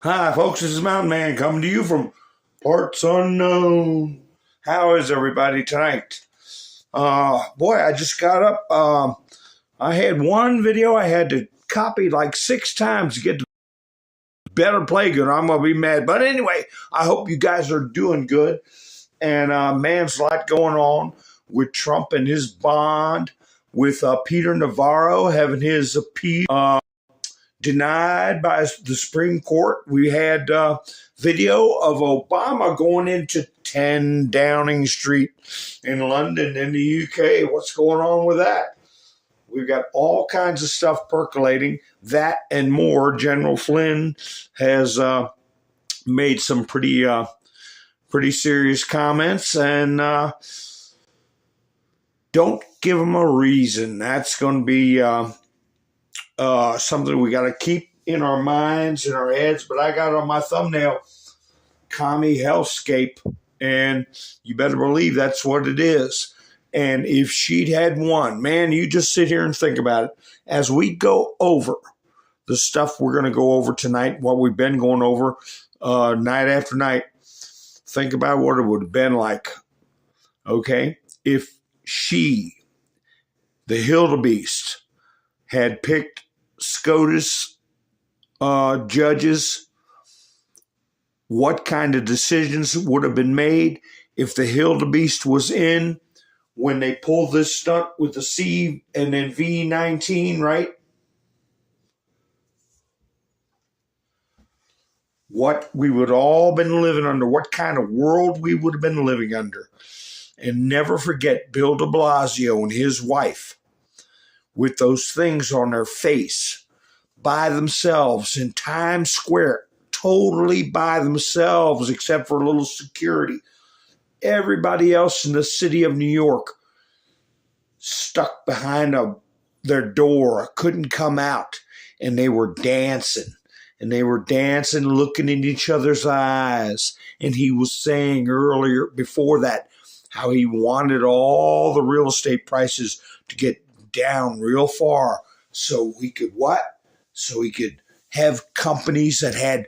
Hi, folks. This is Mountainman coming to you from parts unknown. How is everybody tonight? Boy, I just got up. I had one video I had to copy like 6 times to get the better play good. I'm gonna be mad, but anyway, I hope you guys are doing good. And man's a lot going on with Trump and his bond, with Peter Navarro having his appeal denied by the Supreme Court. We had video of Obama going into 10 Downing Street in London in the UK. What's going on with that? We've got all kinds of stuff percolating. That and more. General Flynn has made some pretty serious comments, and don't give him a reason. That's going to be something we got to keep in our minds, in our heads. But I got on my thumbnail, Commie Hellscape, and you better believe that's what it is. And if she'd had won, man, you just sit here and think about it. As we go over the stuff we're going to go over tonight, what we've been going over night after night, think about what it would have been like, okay, if she, the wildebeest, had picked SCOTUS judges, what kind of decisions would have been made if the wildebeest was in when they pulled this stunt with the C and then V19, right? What we would all been living under, what kind of world we would have been living under. And never forget Bill de Blasio and his wife with those things on their face by themselves in Times Square, totally by themselves except for a little security. Everybody else in the city of New York stuck behind their door, couldn't come out, and they were dancing. And they were dancing, looking in each other's eyes. And he was saying earlier, before that, how he wanted all the real estate prices to get down real far so he could what? So he could have companies that had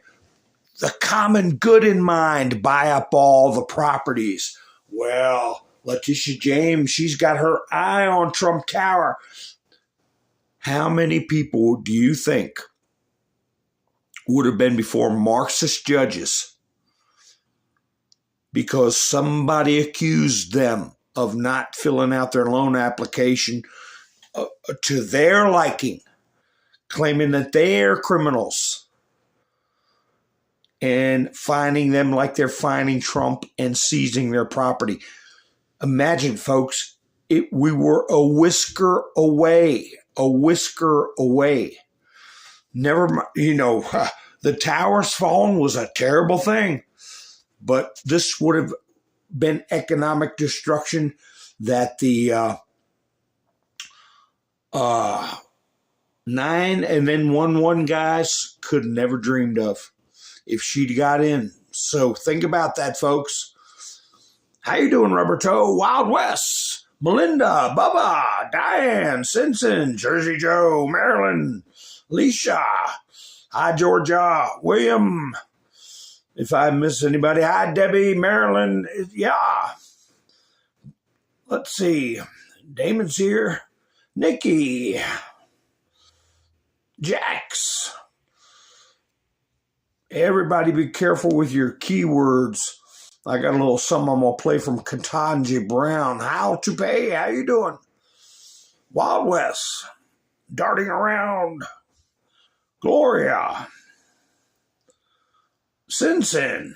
the common good in mind buy up all the properties. Well, Letitia James, she's got her eye on Trump Tower. How many people do you think would have been before Marxist judges because somebody accused them of not filling out their loan application to their liking, claiming that they're criminals, and finding them like they're finding Trump and seizing their property? Imagine, folks, we were a whisker away. Never, the towers falling was a terrible thing, but this would have been economic destruction that the 9 and then 1-1 guys could have never dreamed of if she'd got in. So think about that, folks. How you doing, Rubber Toe? Wild West, Melinda, Bubba, Diane, Simpson, Jersey Joe, Marilyn, Alicia. Hi, Georgia. William. If I miss anybody, hi, Debbie, Marilyn. Yeah. Let's see. Damon's here. Nikki. Jax. Everybody be careful with your keywords. I got a little something I'm going to play from Ketanji Brown. How to pay. How you doing? Wild West. Darting around. Gloria. Sin.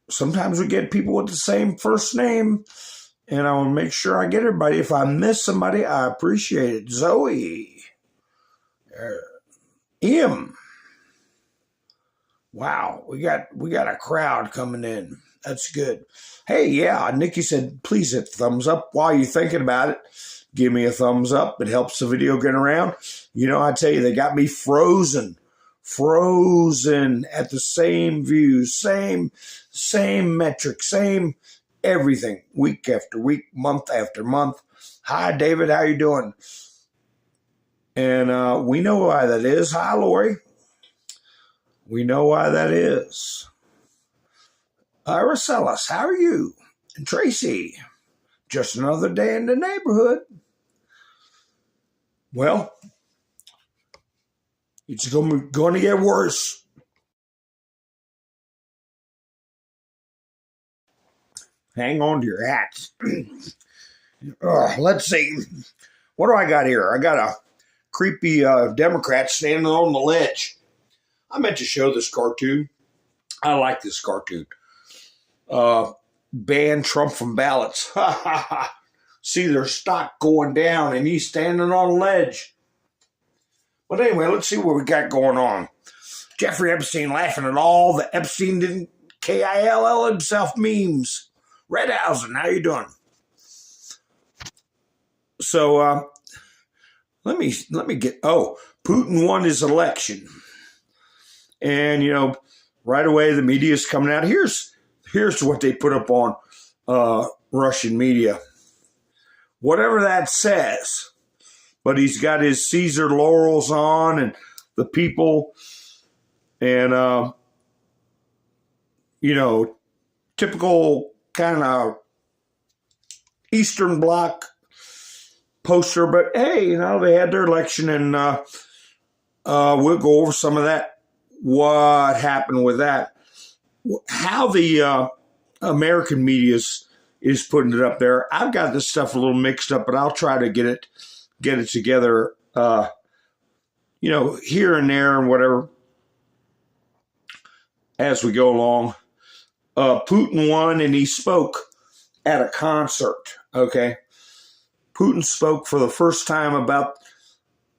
Sometimes we get people with the same first name, and I want to make sure I get everybody. If I miss somebody, I appreciate it. Zoe. Em. Wow, we got a crowd coming in. That's good. Hey, yeah, Nikki said, please hit thumbs up. While you're thinking about it, give me a thumbs up. It helps the video get around. I tell you, they got me frozen at the same views, same metric, same everything, week after week, month after month. Hi, David, how you doing? And we know why that is. Hi, Lori. We know why that is. Aracelis, how are you? And Tracy, just another day in the neighborhood. Well, it's going to get worse. Hang on to your hats. Let's see. What do I got here? I got a creepy Democrat standing on the ledge. I meant to show this cartoon. I like this cartoon. Ban Trump from ballots. See their stock going down and he's standing on a ledge. But anyway, let's see what we got going on. Jeffrey Epstein laughing at all the Epstein didn't KILL himself memes. Redhausen, how you doing? So let me get Putin won his election. And right away the media is coming out. Here's what they put up on Russian media. Whatever that says, but he's got his Caesar laurels on and the people and typical kind of Eastern Bloc poster, but hey, they had their election and we'll go over some of that, what happened with that, how the American media is putting it up there. I've got this stuff a little mixed up, but I'll try to get it together, here and there and whatever as we go along. Putin won and he spoke at a concert, okay? Putin spoke for the first time about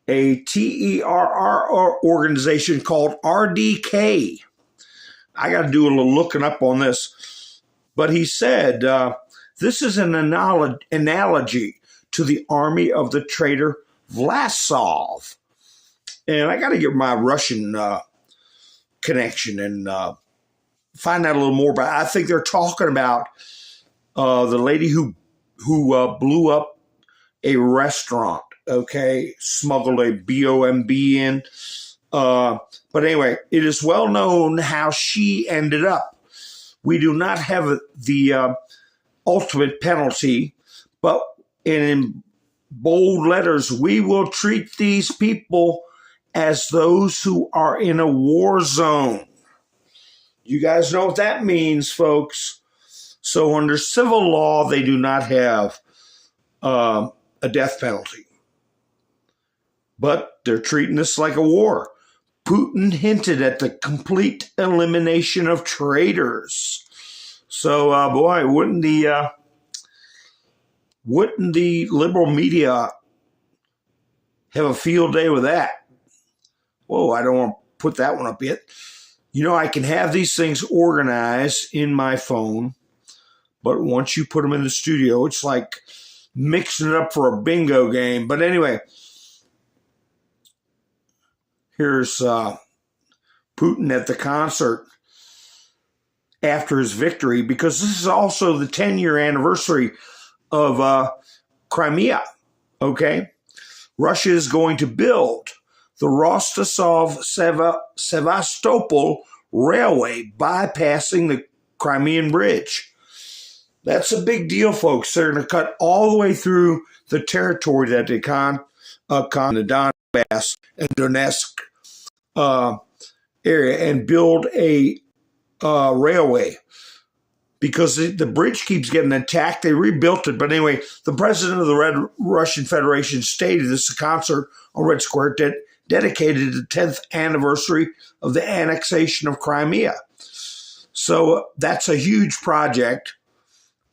a TERR organization called RDK. I got to do a little looking up on this. But he said, this is an analogy to the army of the traitor Vlasov. And I got to get my Russian connection and find out a little more about it. I think they're talking about the lady who blew up a restaurant, okay, smuggled a bomb in. But anyway, it is well known how she ended up. We do not have the ultimate penalty, but in bold letters, we will treat these people as those who are in a war zone. You guys know what that means, folks. So under civil law, they do not have a death penalty. But they're treating this like a war. Putin hinted at the complete elimination of traitors. So, boy, wouldn't the liberal media have a field day with that? Whoa, I don't want to put that one up yet. I can have these things organized in my phone, but once you put them in the studio, it's like mixing it up for a bingo game. But anyway, here's Putin at the concert after his victory, because this is also the 10-year anniversary of Crimea, okay? Russia is going to build the Rostov-Sevastopol Railway, bypassing the Crimean Bridge. That's a big deal, folks. They're going to cut all the way through the territory that they the Donbass and Donetsk area and build a railway. Because the bridge keeps getting attacked. They rebuilt it. But anyway, the president of the Russian Federation stated this concert on Red Square dedicated to the 10th anniversary of the annexation of Crimea. So that's a huge project.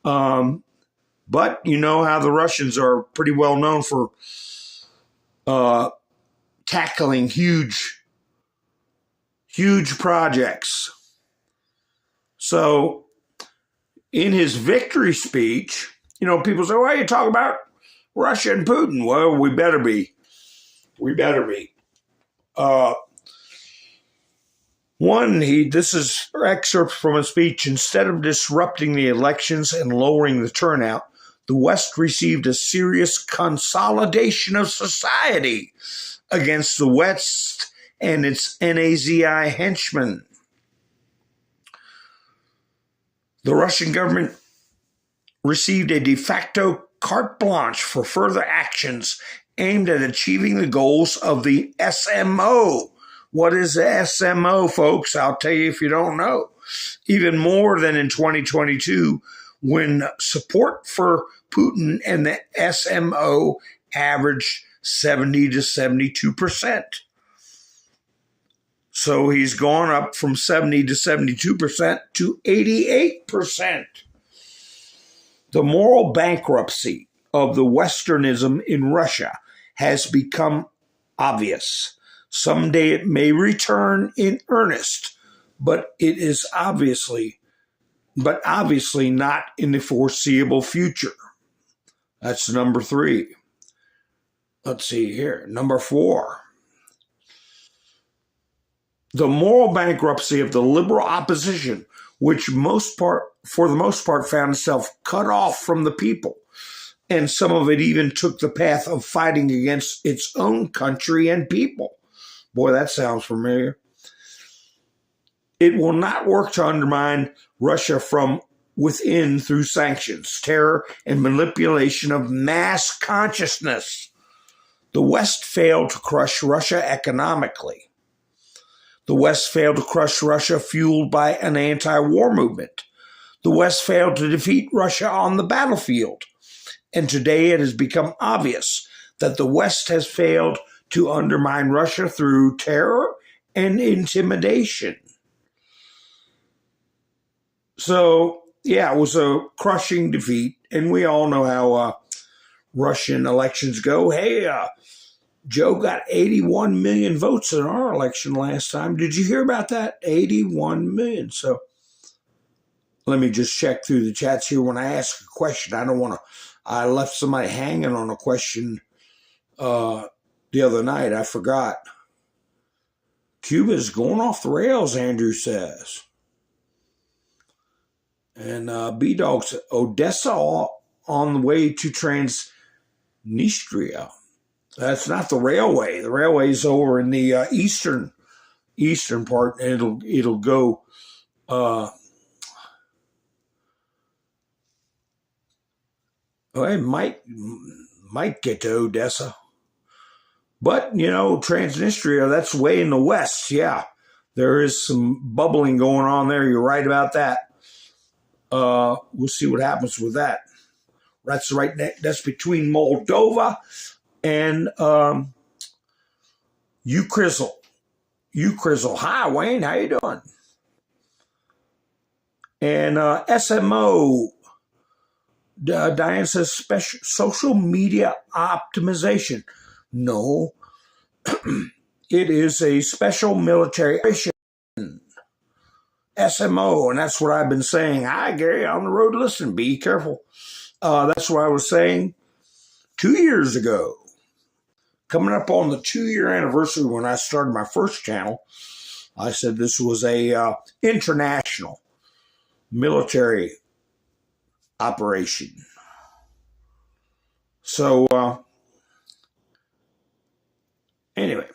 But you know how the Russians are pretty well known for tackling huge projects. So in his victory speech, people say, why are you talking about Russia and Putin? Well, we better be. This is excerpts from a speech. Instead of disrupting the elections and lowering the turnout, the West received a serious consolidation of society against the West and its Nazi henchmen. The Russian government received a de facto carte blanche for further actions aimed at achieving the goals of the SMO. What is the SMO, folks? I'll tell you if you don't know. Even more than in 2022, when support for Putin and the SMO averaged 70 to 72%. So he's gone up from 70 to 72% to 88%. The moral bankruptcy of the Westernism in Russia has become obvious. Someday it may return in earnest, but obviously not in the foreseeable future. That's number 3. Let's see here. Number 4. The moral bankruptcy of the liberal opposition, which for the most part found itself cut off from the people. And some of it even took the path of fighting against its own country and people. Boy, that sounds familiar. It will not work to undermine Russia from within through sanctions, terror, and manipulation of mass consciousness. The West failed to crush Russia economically. The West failed to crush Russia fueled by an anti-war movement. The West failed to defeat Russia on the battlefield. And today it has become obvious that the West has failed to undermine Russia through terror and intimidation. So, yeah, it was a crushing defeat. And we all know how Russian elections go. Hey, Joe got 81 million votes in our election last time. Did you hear about that? 81 million. So let me just check through the chats here when I ask a question. I left somebody hanging on a question the other night. I forgot. Cuba's going off the rails, Andrew says. And B-Dog said, Odessa on the way to Transnistria. That's not the railway. The railway is over in the eastern part, and it'll go. It might get to Odessa, but Transnistria, that's way in the west. Yeah, there is some bubbling going on there. You're right about that. We'll see what happens with that. That's right. That's between Moldova and Ukrizzle. Hi, Wayne. How you doing? And SMO, Diane says special social media optimization. No, it is a special military operation. SMO, and that's what I've been saying. Hi, Gary, on the road. Listen, be careful. That's what I was saying 2 years ago. Coming up on the 2-year anniversary when I started my first channel, I said this was a international military operation. So, anyway,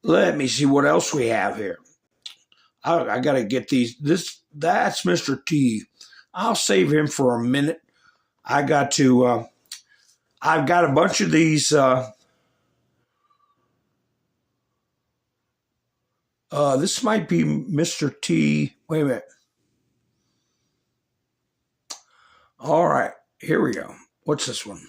let me see what else we have here. I got to get these. That's Mr. T. I'll save him for a minute. I've got a bunch of these. This might be Mr. T. Wait a minute. All right, here we go. What's this one?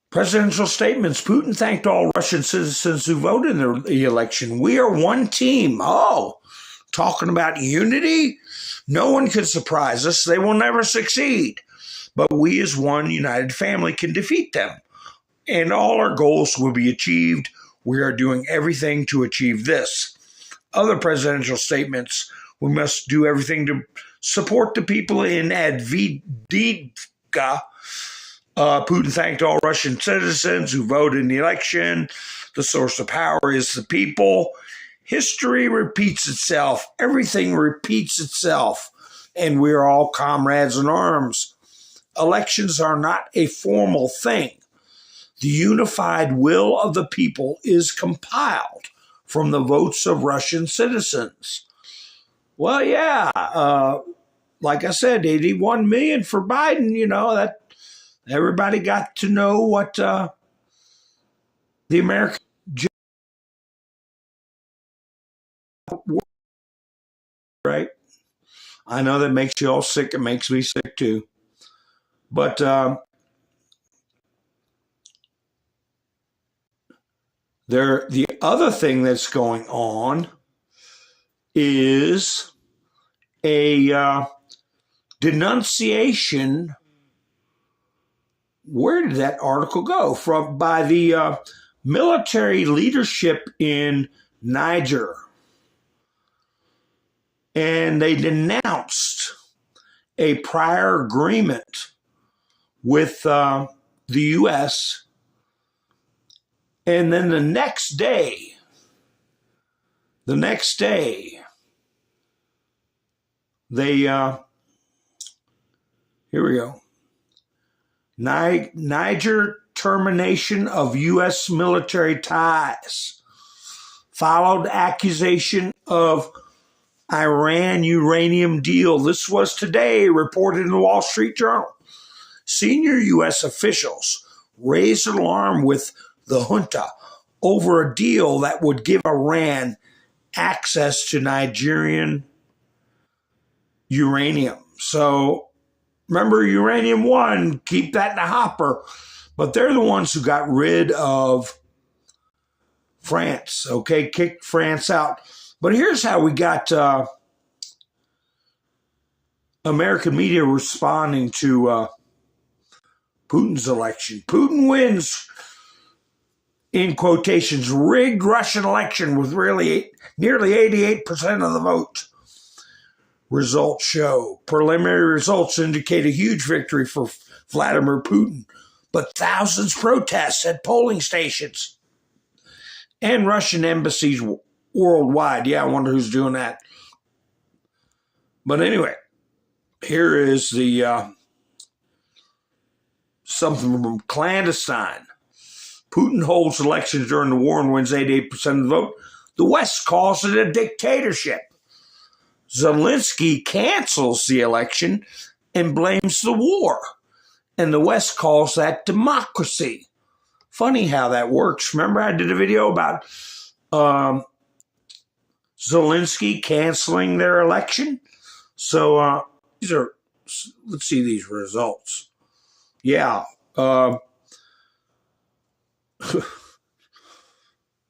Presidential statements. Putin thanked all Russian citizens who voted in the election. We are one team. Oh, talking about unity? No one can surprise us. They will never succeed. But we as one united family can defeat them. And all our goals will be achieved. We are doing everything to achieve this. Other presidential statements. We must do everything to support the people in Advidivka. Putin thanked all Russian citizens who voted in the election. The source of power is the people. History repeats itself. Everything repeats itself. And we're all comrades in arms. Elections are not a formal thing. the unified will of the people is compiled from the votes of Russian citizens. Well, yeah, like I said, 81 million for Biden, that everybody got to know what the American, right? I know that makes you all sick. It makes me sick too. But the other thing that's going on is a denunciation. Where did that article go? By the military leadership in Niger. And they denounced a prior agreement with the U.S. And then the next day, they, here we go. Niger termination of U.S. military ties. Followed accusation of Iran uranium deal. This was today reported in the Wall Street Journal. Senior U.S. officials raised alarm with the junta over a deal that would give Iran access to Nigerian uranium. So remember, uranium one, keep that in the hopper. But they're the ones who got rid of France, okay, kicked France out. But here's how we got American media responding to Putin's election. Putin wins, in quotations, rigged Russian election with really nearly 88% of the vote. Results show. Preliminary results indicate a huge victory for Vladimir Putin, but thousands protest at polling stations and Russian embassies worldwide. Yeah, I wonder who's doing that. But anyway, here is the something from Clandestine. Putin holds elections during the war and wins 88% of the vote. The West calls it a dictatorship. Zelensky cancels the election and blames the war. And the West calls that democracy. Funny how that works. Remember I did a video about Zelensky canceling their election? So these are, let's see these results. Yeah.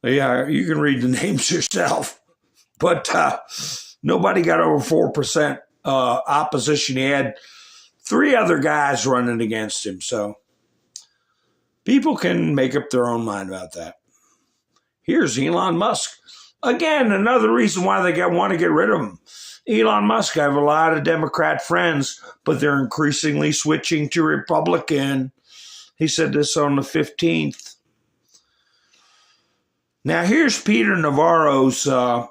Yeah, you can read the names yourself. But nobody got over 4% opposition. He had 3 other guys running against him. So people can make up their own mind about that. Here's Elon Musk. Again, another reason why they want to get rid of him. Elon Musk, I have a lot of Democrat friends, but they're increasingly switching to Republican. He said this on the 15th. Now, here's Peter Navarro's, I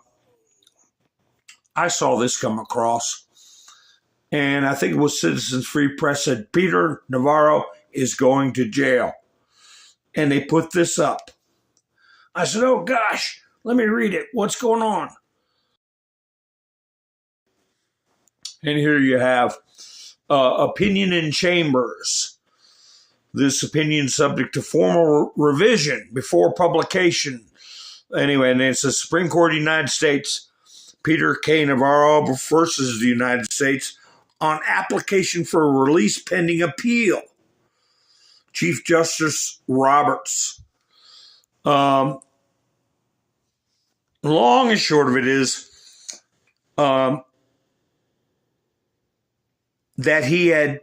saw this come across, and I think it was Citizens Free Press said, Peter Navarro is going to jail. And they put this up. I said, oh gosh, let me read it. What's going on? And here you have opinion in chambers. This opinion subject to formal revision before publication. Anyway, and it's the Supreme Court of the United States, Peter K. Navarro versus the United States on application for a release pending appeal. Chief Justice Roberts. Long and short of it is that he had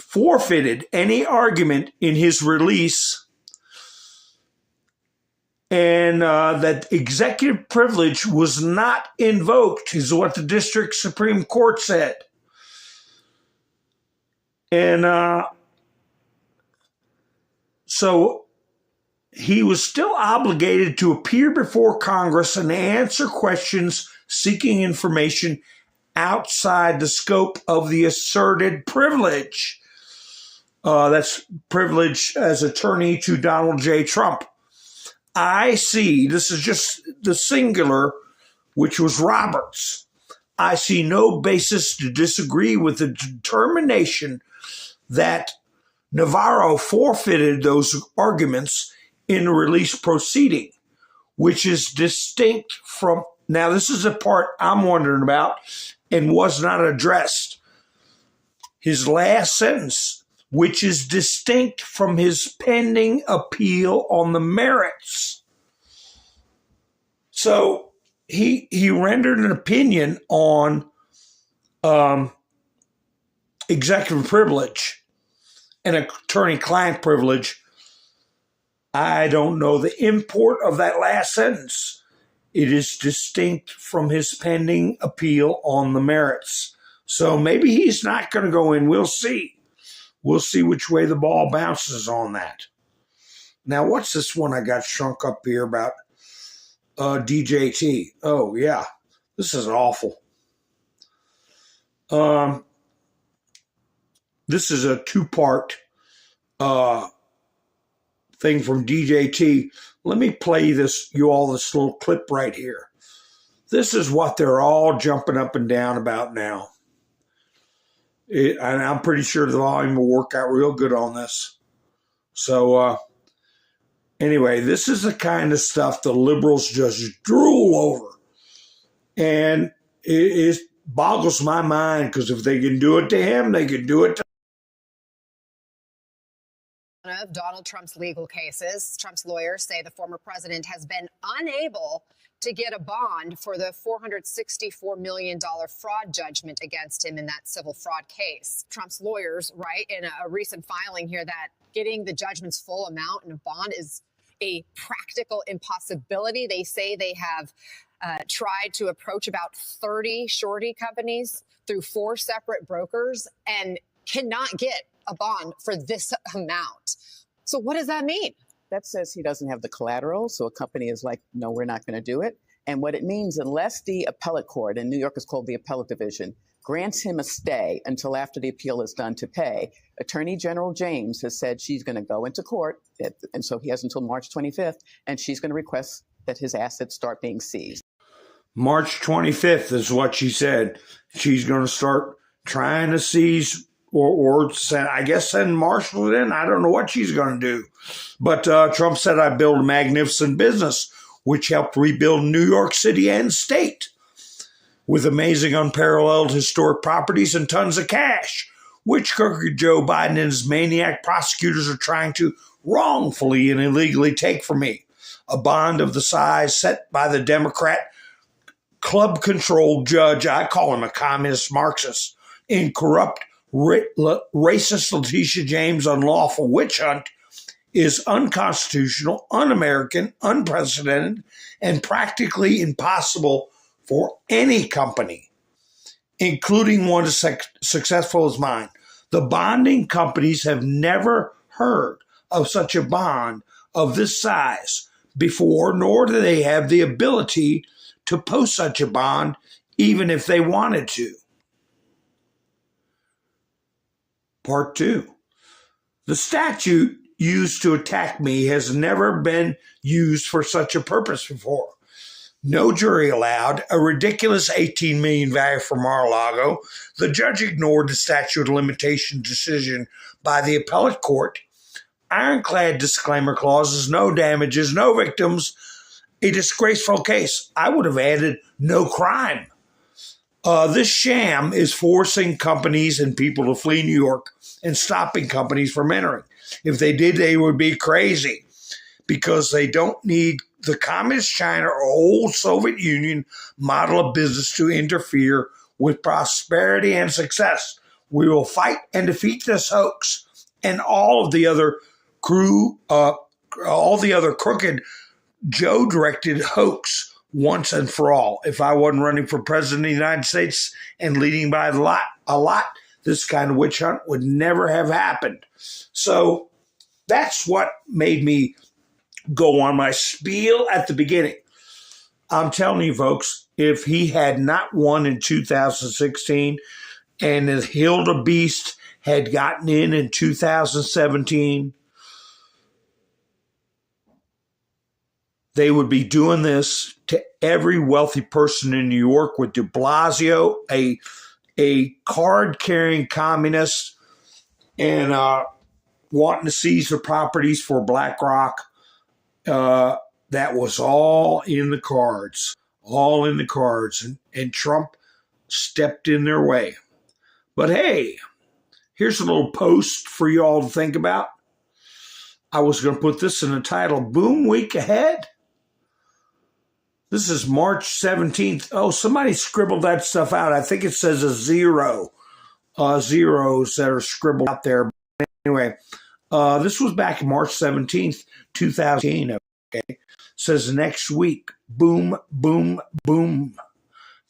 forfeited any argument in his release and that executive privilege was not invoked, is what the District Supreme Court said. And so he was still obligated to appear before Congress and answer questions seeking information outside the scope of the asserted privilege. That's privilege as attorney to Donald J. Trump. I see, this is just the singular, which was Roberts. I see no basis to disagree with the determination that Navarro forfeited those arguments in the release proceeding, which is distinct from, now this is the part I'm wondering about and was not addressed. His last sentence, which is distinct from his pending appeal on the merits. So he rendered an opinion on executive privilege and attorney-client privilege. I don't know the import of that last sentence. It is distinct from his pending appeal on the merits. So maybe he's not going to go in. We'll see. We'll see which way the ball bounces on that. Now, what's this one I got shrunk up here about DJT? Oh, yeah. This is awful. This is a two-part thing from DJT. Let me play you all this little clip right here. This is what they're all jumping up and down about now. And I'm pretty sure the volume will work out real good on this. So anyway, this is the kind of stuff the liberals just drool over. And it boggles my mind, because if they can do it to him, they can do it to of Donald Trump's legal cases. Trump's lawyers say the former president has been unable to get a bond for the $464 million fraud judgment against him in that civil fraud case. Trump's lawyers write in a recent filing here that getting the judgment's full amount in a bond is a practical impossibility. They say they have tried to approach about 30 surety companies through 4 separate brokers and cannot get a bond for this amount. So what does that mean? That says he doesn't have the collateral. So a company is like, no, we're not going to do it. And what it means, unless the appellate court, in New York is called the appellate division, grants him a stay until after the appeal is done to pay, Attorney General James has said she's going to go into court. And so he has until March 25th, and she's going to request that his assets start being seized. March 25th is what she said. She's going to start trying to seize or send, I guess, send marshals in. I don't know what she's going to do. But Trump said, I built a magnificent business, which helped rebuild New York City and state with amazing, unparalleled historic properties and tons of cash, which crooked Joe Biden and his maniac prosecutors are trying to wrongfully and illegally take from me. A bond of the size set by the Democrat club-controlled judge, I call him a communist Marxist, in corrupt, racist Letitia James' unlawful witch hunt is unconstitutional, un-American, unprecedented, and practically impossible for any company, including one as successful as mine. The bonding companies have never heard of such a bond of this size before, nor do they have the ability to post such a bond, even if they wanted to. Part 2. The statute used to attack me has never been used for such a purpose before. No jury allowed, a ridiculous $18 million value for Mar-a-Lago. The judge ignored the statute of limitation decision by the appellate court. Ironclad disclaimer clauses, no damages, no victims. A disgraceful case. I would have added no crime. This sham is forcing companies and people to flee New York and stopping companies from entering. If they did, they would be crazy, because they don't need the communist China or old Soviet Union model of business to interfere with prosperity and success. We will fight and defeat this hoax and all of the other crooked Joe-directed hoax once and for all. If I wasn't running for president of the United States and leading by a lot, this kind of witch hunt would never have happened. So that's what made me go on my spiel at the beginning. I'm telling you, folks, if he had not won in 2016 and the Hilda Beast had gotten in 2017, they would be doing this to every wealthy person in New York, with de Blasio, a card-carrying communist, and wanting to seize the properties for BlackRock. That was all in the cards, and Trump stepped in their way. But hey, here's a little post for you all to think about. I was going to put this in the title, Boom Week Ahead. This is March 17th. Oh, somebody scribbled that stuff out. I think it says a zero. Zeros that are scribbled out there. Anyway, this was back March 17th, 2018. Okay. Says next week, boom, boom, boom.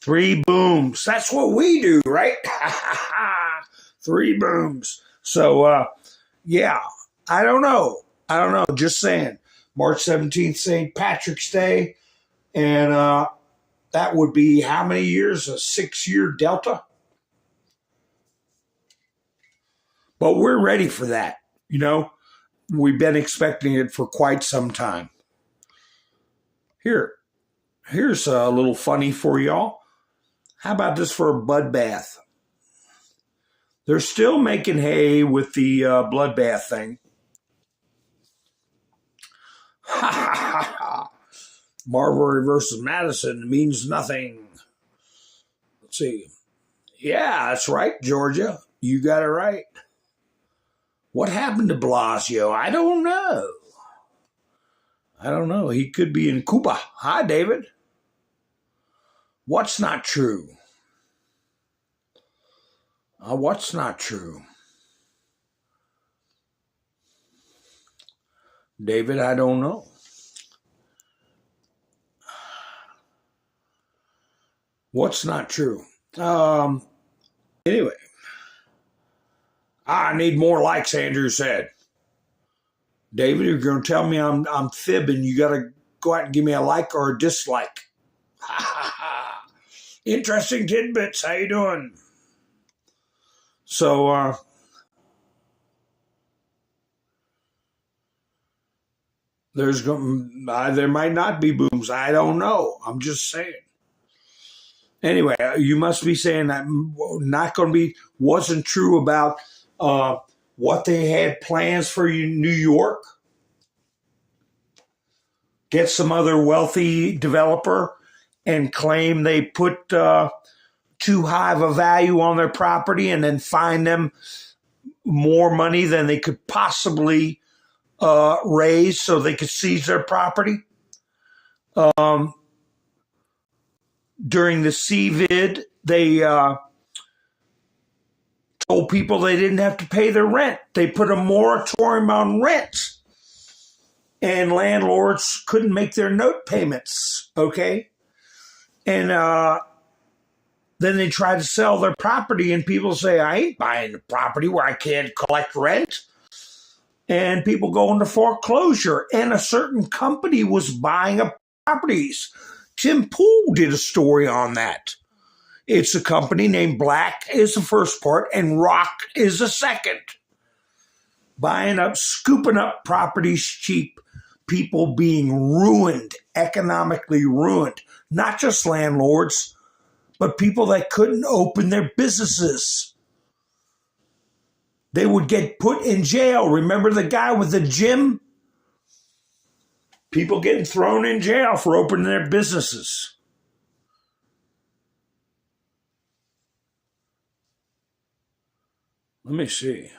3 booms. That's what we do, right? 3 booms. So, yeah, I don't know. Just saying. March 17th, St. Patrick's Day. And that would be how many years? A 6-year delta? But we're ready for that. You know, we've been expecting it for quite some time. Here's a little funny for y'all. How about this for a bloodbath? They're still making hay with the bloodbath thing. Ha ha ha ha. Marbury versus Madison means nothing. Let's see. Yeah, that's right, Georgia. You got it right. What happened to Blasio? I don't know. He could be in Cuba. Hi, David. What's not true? What's not true? David, I don't know. What's not true? Anyway. I need more likes, Andrew said. David, you're going to tell me I'm fibbing. You got to go out and give me a like or a dislike. Ha ha ha. Interesting tidbits. How you doing? So, there might not be booms. I don't know. I'm just saying. Anyway, you must be saying that wasn't true about what they had plans for New York. Get some other wealthy developer and claim they put too high of a value on their property and then fine them more money than they could possibly raise so they could seize their property. During the CVID, they told people they didn't have to pay their rent. They put a moratorium on rent. And landlords couldn't make their note payments, okay? And then they try to sell their property, and people say, I ain't buying a property where I can't collect rent. And people go into foreclosure, and a certain company was buying up properties. Tim Pool did a story on that. It's a company named Black is the first part, and Rock is the second. Buying up, scooping up properties cheap, people being ruined, economically ruined. Not just landlords, but people that couldn't open their businesses. They would get put in jail. Remember the guy with the gym? People getting thrown in jail for opening their businesses. Let me see.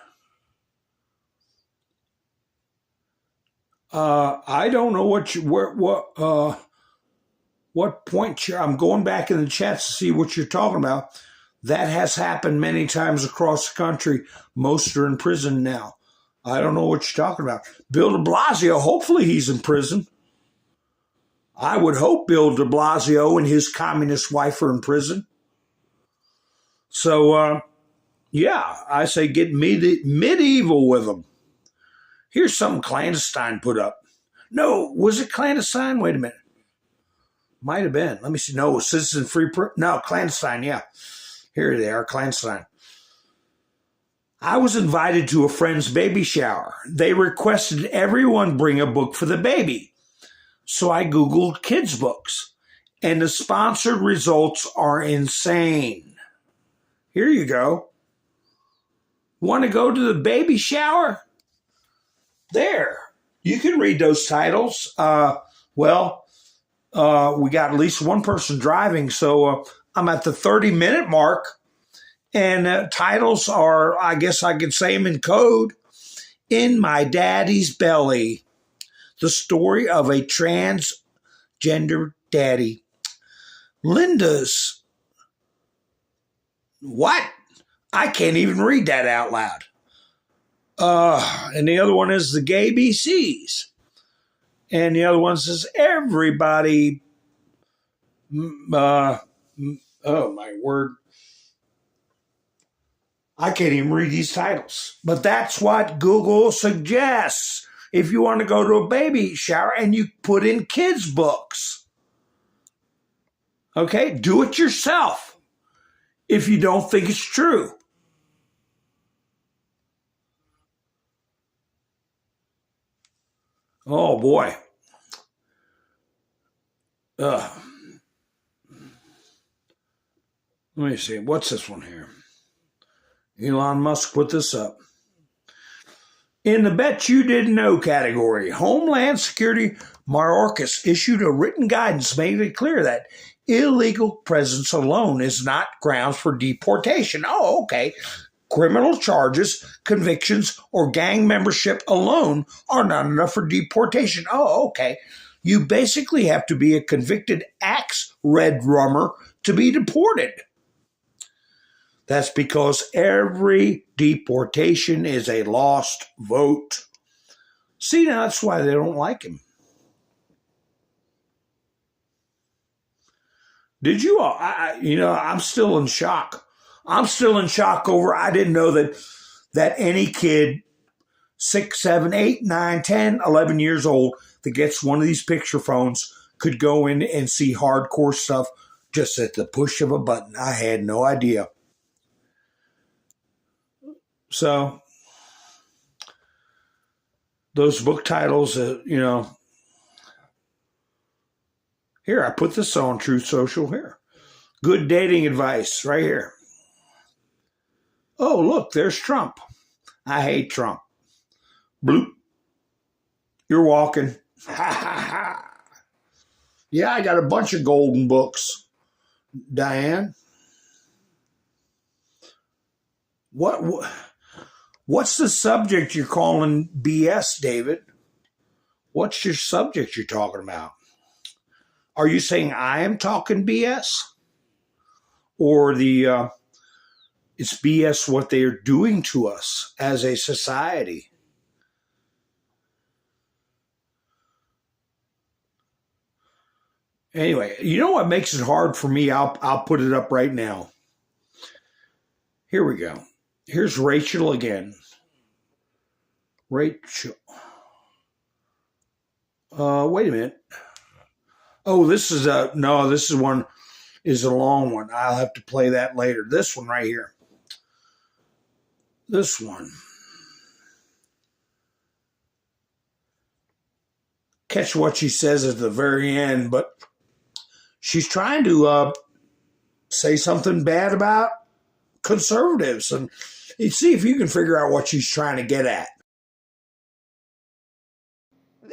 I don't know what point I'm going back in the chats to see what you're talking about. That has happened many times across the country. Most are in prison now. I don't know what you're talking about. Bill de Blasio, hopefully he's in prison. I would hope Bill de Blasio and his communist wife are in prison. So, yeah, I say get medieval with them. Here's something clandestine put up. No, was it clandestine? Wait a minute. Might have been. Let me see. No, citizen free. No, clandestine, yeah. Here they are, clandestine. I was invited to a friend's baby shower. They requested everyone bring a book for the baby. So I Googled kids' books, and the sponsored results are insane. Here you go. Want to go to the baby shower? There. You can read those titles. We got at least one person driving, so I'm at the 30-minute mark, and titles are, I guess I could say them in code. In My Daddy's Belly, the story of a transgender daddy. Linda's. What? I can't even read that out loud. And the other one is The Gay BCs. And the other one says Everybody. Oh, my word. I can't even read these titles. But that's what Google suggests if you want to go to a baby shower and you put in kids' books. Okay? Do it yourself if you don't think it's true. Oh, boy. Let me see. What's this one here? Elon Musk put this up. In the Bet You Didn't Know category, Homeland Security Mayorkas issued a written guidance making it clear that illegal presence alone is not grounds for deportation. Oh, okay. Criminal charges, convictions, or gang membership alone are not enough for deportation. Oh, okay. You basically have to be a convicted axe red rummer to be deported. That's because every deportation is a lost vote. See, now that's why they don't like him. Did you all? I'm still in shock. I'm still in shock over, I didn't know that any kid 6, 7, 8, 9, 10, 11 years old that gets one of these picture phones could go in and see hardcore stuff just at the push of a button. I had no idea. So, those book titles, here, I put this on Truth Social here. Good dating advice right here. Oh, look, there's Trump. I hate Trump. Bloop. You're walking. Ha, ha, ha. Yeah, I got a bunch of golden books, Diane. What's the subject you're calling BS, David? What's your subject you're talking about? Are you saying I am talking BS? Or it's BS what they are doing to us as a society? Anyway, you know what makes it hard for me? I'll put it up right now. Here we go. Here's Rachel again. Rachel. Wait a minute. Oh, this is a long one. I'll have to play that later. This one right here. This one. Catch what she says at the very end, but she's trying to say something bad about conservatives, and you see if you can figure out what she's trying to get at.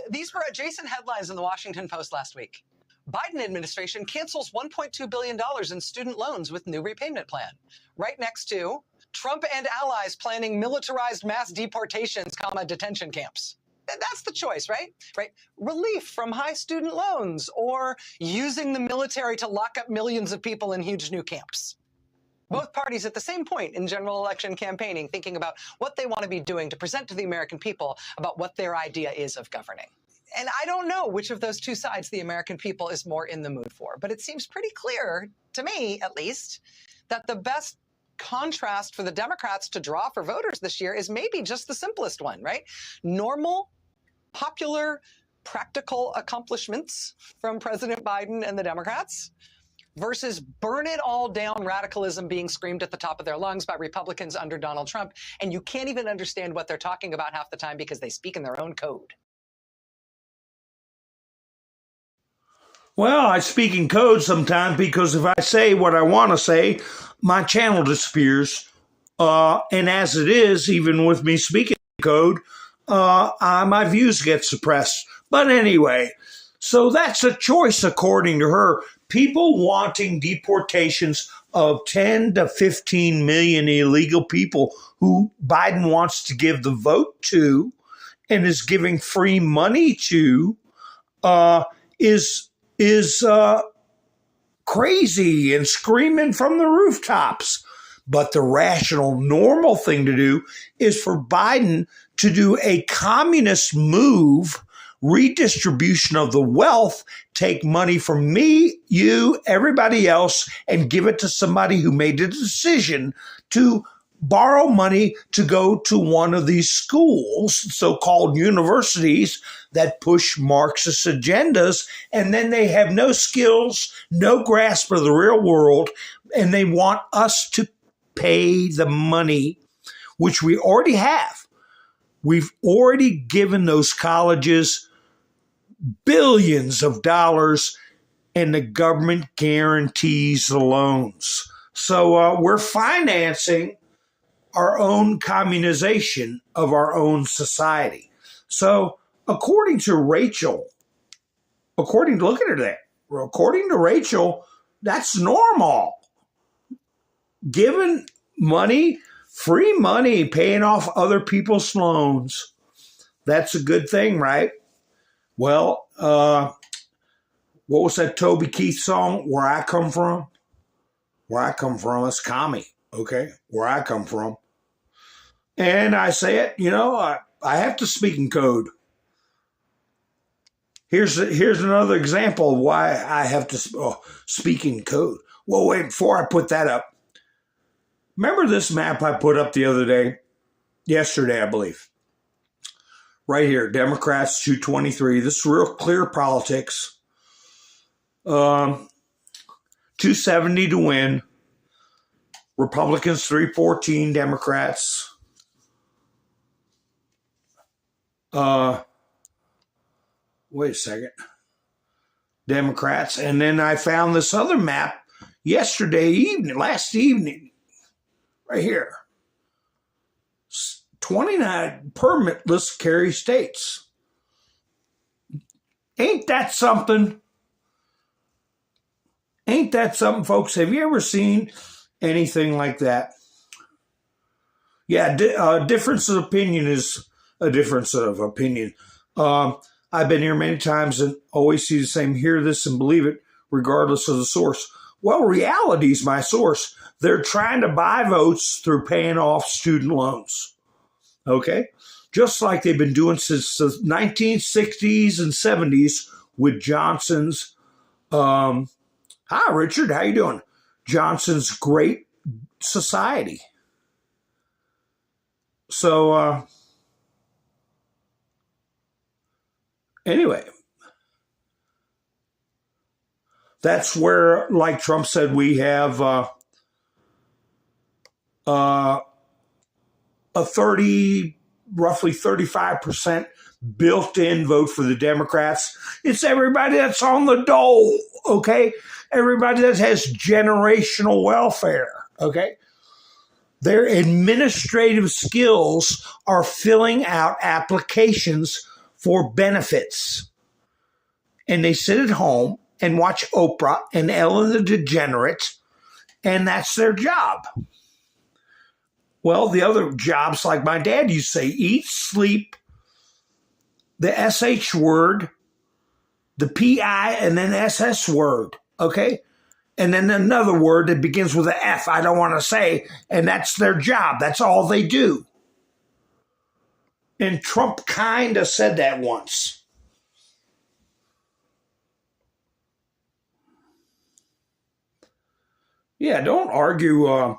These were adjacent headlines in the Washington Post last week. Biden administration cancels $1.2 billion in student loans with new repayment plan. Right next to Trump and allies planning militarized mass deportations, detention camps. That's the choice, right? Relief from high student loans or using the military to lock up millions of people in huge new camps. Both parties at the same point in general election campaigning, thinking about what they want to be doing to present to the American people about what their idea is of governing. And I don't know which of those two sides the American people is more in the mood for, but it seems pretty clear, to me at least, that the best contrast for the Democrats to draw for voters this year is maybe just the simplest one, right? Normal, popular, practical accomplishments from President Biden and the Democrats versus burn it all down radicalism being screamed at the top of their lungs by Republicans under Donald Trump. And you can't even understand what they're talking about half the time because they speak in their own code. Well, I speak in code sometimes because if I say what I want to say, my channel disappears. And as it is, even with me speaking in code, my views get suppressed. But anyway, so that's a choice according to her. People wanting deportations of 10 to 15 million illegal people who Biden wants to give the vote to and is giving free money to is crazy and screaming from the rooftops. But the rational, normal thing to do is for Biden to do a communist move, redistribution of the wealth, take money from me, you, everybody else, and give it to somebody who made a decision to borrow money to go to one of these schools, so-called universities, that push Marxist agendas, and then they have no skills, no grasp of the real world, and they want us to pay the money, which we already have. We've already given those colleges billions of dollars, and the government guarantees the loans. So we're financing our own communization of our own society. So according to Rachel, look at her there. According to Rachel, that's normal. Giving money, free money, paying off other people's loans. That's a good thing, right? Well, what was that Toby Keith song? Where I Come From? Where I come from, it's commie, okay? Where I come from. And I say it, I have to speak in code. Here's another example of why I have to speak in code. Well, wait, before I put that up, remember this map I put up the other day? Yesterday, I believe. Right here, Democrats 223. This is real clear politics. 270 to win. Republicans 314, Democrats. Wait a second. Democrats. And then I found this other map last evening, right here. 29 permitless carry states. Ain't that something? Ain't that something, folks? Have you ever seen anything like that? Yeah, difference of opinion is a difference of opinion. I've been here many times and always see the same, hear this and believe it, regardless of the source. Well, reality is my source. They're trying to buy votes through paying off student loans. Okay? Just like they've been doing since the 1960s and 70s with Johnson's, hi, Richard, how you doing? Johnson's Great Society. So, anyway, that's where, like Trump said, we have a roughly 35% built-in vote for the Democrats. It's everybody that's on the dole, okay? Everybody that has generational welfare, okay? Their administrative skills are filling out applications for benefits. And they sit at home and watch Oprah and Ellen the DeGenerate, and that's their job. Well, the other jobs, like my dad used to say, eat, sleep, the SH word, the PI, and then SS word, okay? And then another word that begins with an F I don't want to say, and that's their job. That's all they do. And Trump kind of said that once. Yeah, don't argue.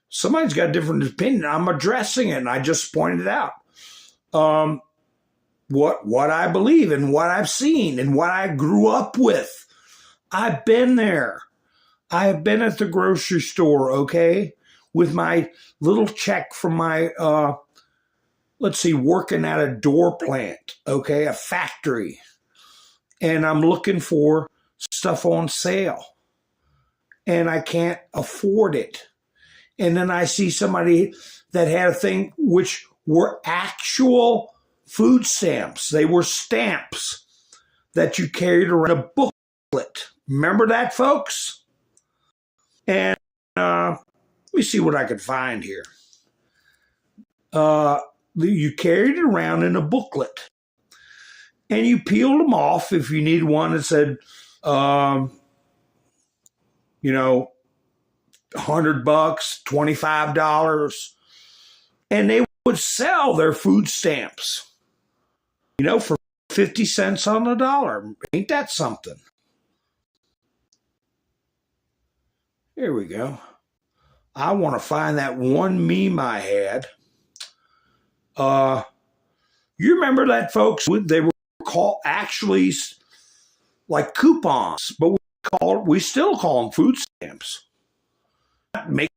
Somebody's got a different opinion. I'm addressing it, and I just pointed it out. What I believe and what I've seen and what I grew up with. I've been there. I have been at the grocery store, okay, with my little check from my, working at a door plant, okay, a factory. And I'm looking for stuff on sale. And I can't afford it. And then I see somebody that had a thing which were actual food stamps. They were stamps that you carried around a booklet. Remember that, folks? And let me see what I could find here. You carried it around in a booklet. And you peeled them off if you need one that said, $100, $25. And they would sell their food stamps, for 50 cents on the dollar. Ain't that something? Here we go. I want to find that one meme I had. You remember that, folks? They were called actually like coupons, but we still call them food stamps. Making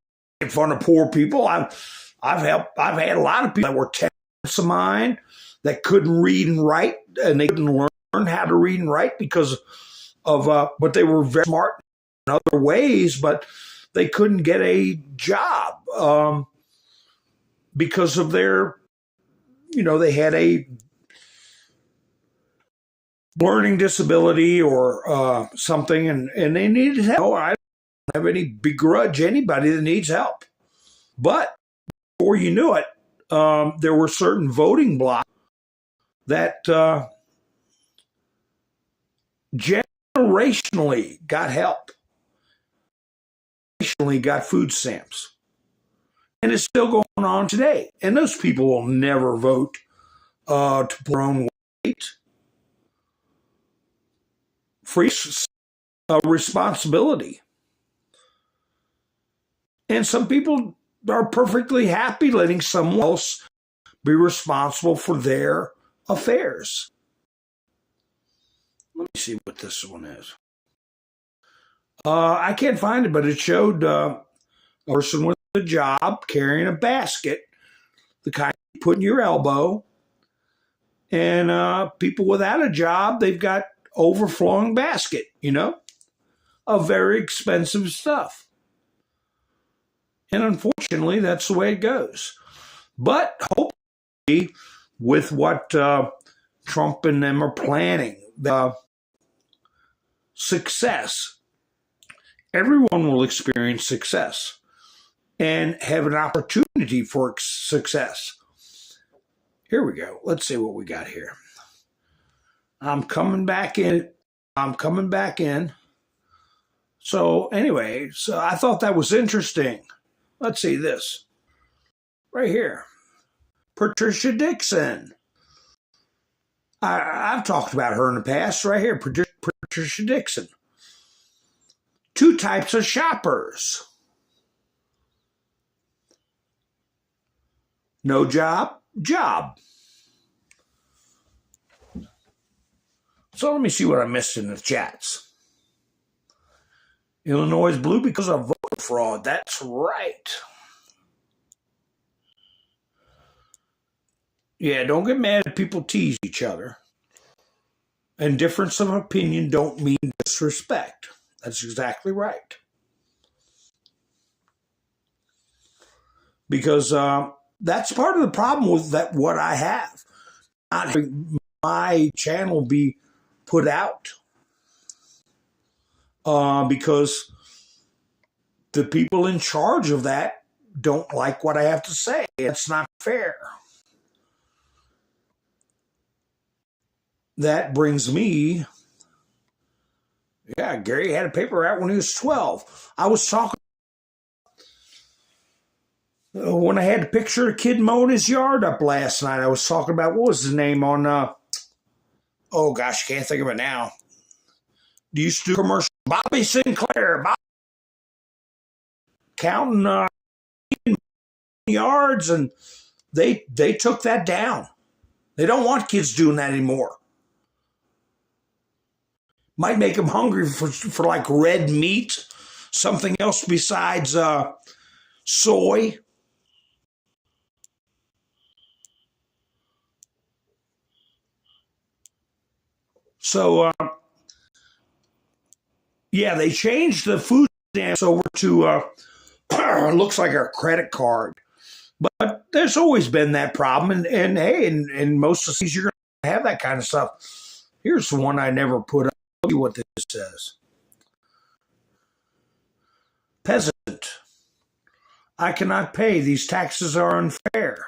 fun of poor people. I've had a lot of people that were tenants of mine that couldn't read and write, and they couldn't learn how to read and write because of but they were very smart in other ways, but they couldn't get a job because of their, they had a learning disability or something, and they needed help. I don't have any begrudge anybody that needs help. But before you knew it, there were certain voting blocks that generationally got help, generationally got food stamps. And it's still going on today. And those people will never vote to put their own weight. Free responsibility. And some people are perfectly happy letting someone else be responsible for their affairs. Let me see what this one is. I can't find it, but it showed a person with a job carrying a basket, the kind you put in your elbow. And people without a job, they've got overflowing basket, of very expensive stuff. And unfortunately, that's the way it goes. But hopefully, with what Trump and them are planning, the success, everyone will experience success and have an opportunity for success. Here we go. Let's see what we got here. I'm coming back in. So anyway, I thought that was interesting. Let's see this. Right here. Patricia Dixon. I've talked about her in the past. Right here, Patricia Dixon. 2 types of shoppers. No job, job. So let me see what I missed in the chats. Illinois is blue because of voter fraud. That's right. Yeah, don't get mad if people tease each other. And difference of opinion don't mean disrespect. That's exactly right. Because that's part of the problem with that. What I have, not having my channel be put out, because the people in charge of that don't like what I have to say. It's not fair. That brings me, Gary had a paper out when he was 12. I was talking when I had the picture of a kid mowing his yard up last night. I was talking about, what was his name on, oh gosh, I can't think of it now. They used to do commercial. Bobby Sinclair, counting yards, and they took that down. They don't want kids doing that anymore. Might make them hungry for like red meat, something else besides soy? So, yeah, they changed the food stamps over to looks like a credit card. But there's always been that problem. And hey, in most of these, you're going to have that kind of stuff. Here's the one I never put up. I'll tell you what this says. Peasant, I cannot pay. These taxes are unfair.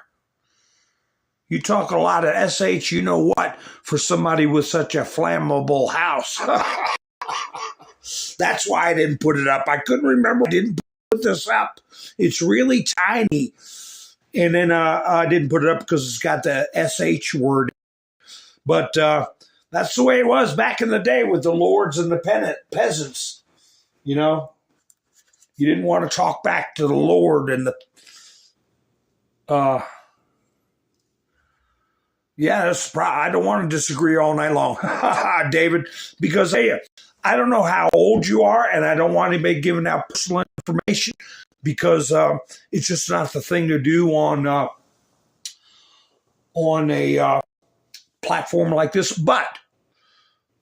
You talk a lot of SH, you know what, for somebody with such a flammable house. That's why I didn't put it up. I couldn't remember. I didn't put this up. It's really tiny. And then I didn't put it up because it's got the SH word. But that's the way it was back in the day with the lords and the peasants. You know, you didn't want to talk back to the lord and the... Yeah, I don't want to disagree all night long, David, because, hey, I don't know how old you are, and I don't want anybody giving out personal information because it's just not the thing to do on a platform like this. But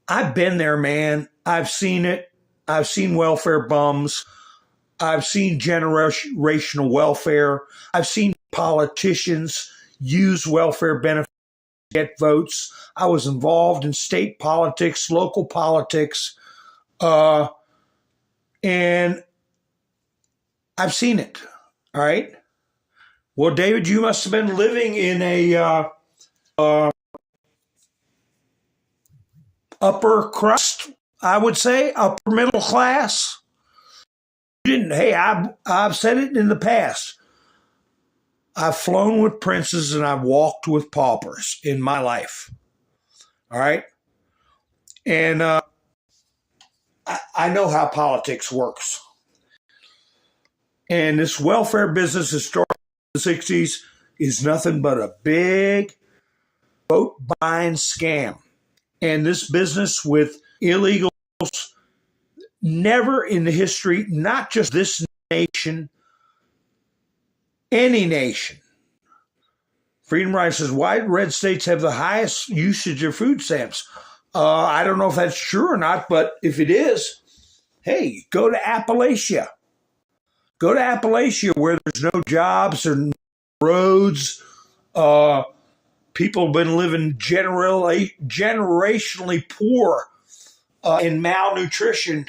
I've been there, man. I've seen it. I've seen welfare bums. I've seen generational welfare. I've seen politicians use welfare benefits to get votes. I was involved in state politics, local politics, and I've seen it. All right. Well, David, you must have been living in a upper crust, I would say, upper middle class. You didn't. Hey, I've said it in the past. I've flown with princes and I've walked with paupers in my life. All right. And I know how politics works. And this welfare business that started in the 60s is nothing but a big vote buying scam. And this business with illegals, never in the history, not just this nation, any nation. Freedom Rider says, why do red states have the highest usage of food stamps? I don't know if that's true or not, but if it is, hey, go to Appalachia. Go to Appalachia where there's no jobs or no roads. People have been living generationally poor in malnutrition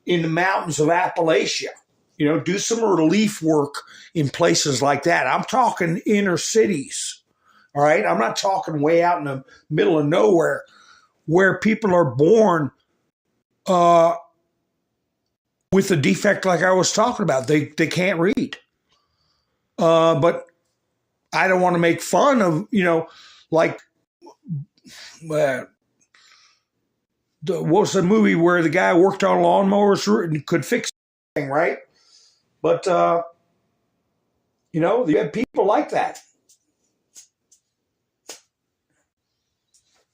in the mountains of Appalachia. You know, do some relief work in places like that. I'm talking inner cities, all right? I'm not talking way out in the middle of nowhere where people are born with a defect like I was talking about. They can't read. But I don't want to make fun of, you know, like, what was the movie where the guy worked on lawnmowers and could fix everything, right? But, you know, you have people like that.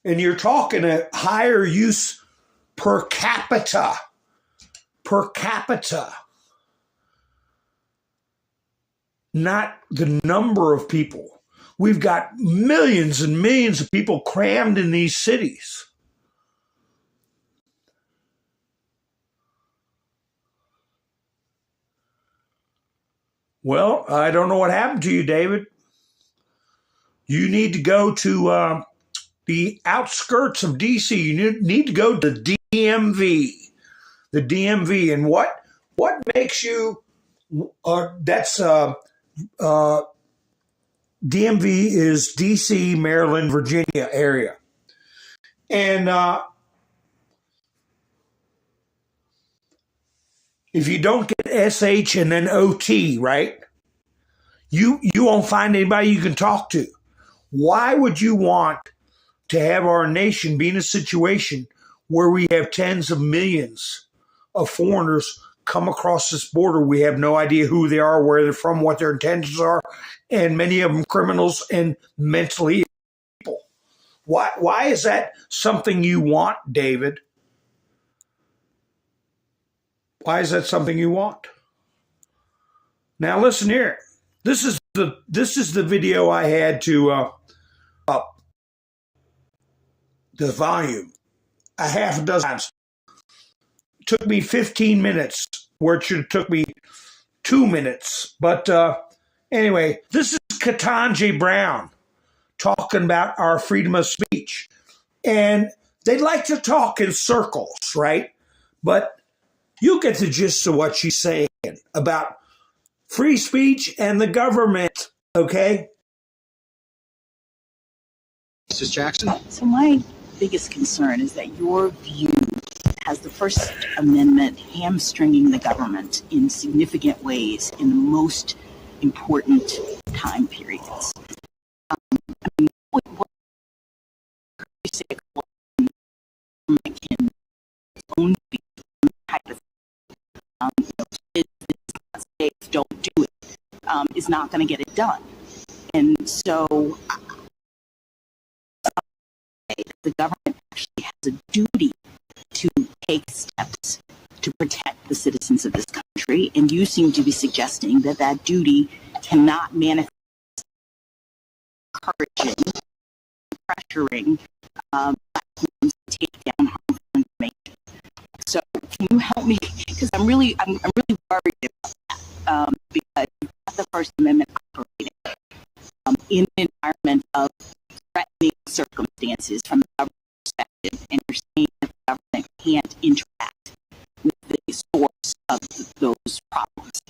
And you're talking a higher use per capita. Not the number of people. We've got millions and millions of people crammed in these cities. Well, I don't know what happened to you, David. You need to go to the outskirts of D.C. You need to go to the DMV. The DMV. And what makes you, that's DMV is D.C., Maryland, Virginia area. And if you don't get SH and then OT, right, you won't find anybody you can talk to. Why would you want to have our nation be in a situation where we have tens of millions of foreigners come across this border? We have no idea who they are, where they're from, what their intentions are, and many of them criminals and mentally ill people. Why is that something you want, David? Why is that something you want? Now listen here. This is the video I had to up the volume a half a dozen times. It took me 15 minutes, where it should have took me 2 minutes. But anyway, this is Ketanji Brown talking about our freedom of speech. And they like to talk in circles, right? But you get the gist of what she's saying about free speech and the government, okay? Mrs. Jackson? So my biggest concern is that your view has the First Amendment hamstringing the government in significant ways in the most important time periods. What you say can only be type of kids, it's not safe, don't do it, is not going to get it done. And so the government actually has a duty to take steps to protect the citizens of this country, and you seem to be suggesting that that duty cannot manifest encouraging, pressuring platforms to take down harmful information. So can you help me? Because I'm really worried about that, because the First Amendment operating in an environment of threatening circumstances from the government perspective, and you're saying that the government can't interact with the source of those problems.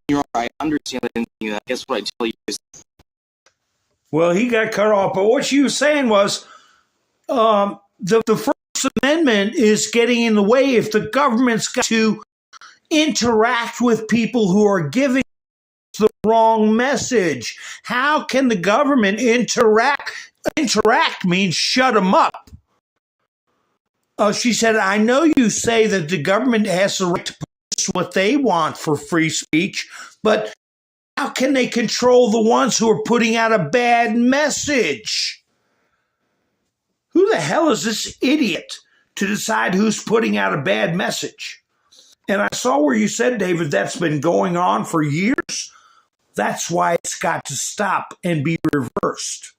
You're all right. I understand that. I guess what I tell you is, well, he got cut off, but what she was saying was the First Amendment is getting in the way if the government's got to interact with people who are giving the wrong message. How can the government interact? Interact means shut them up. She said, I know you say that the government has the right to push what they want for free speech, but how can they control the ones who are putting out a bad message? Who the hell is this idiot to decide who's putting out a bad message? And I saw where you said, David, that's been going on for years. That's why it's got to stop and be reversed.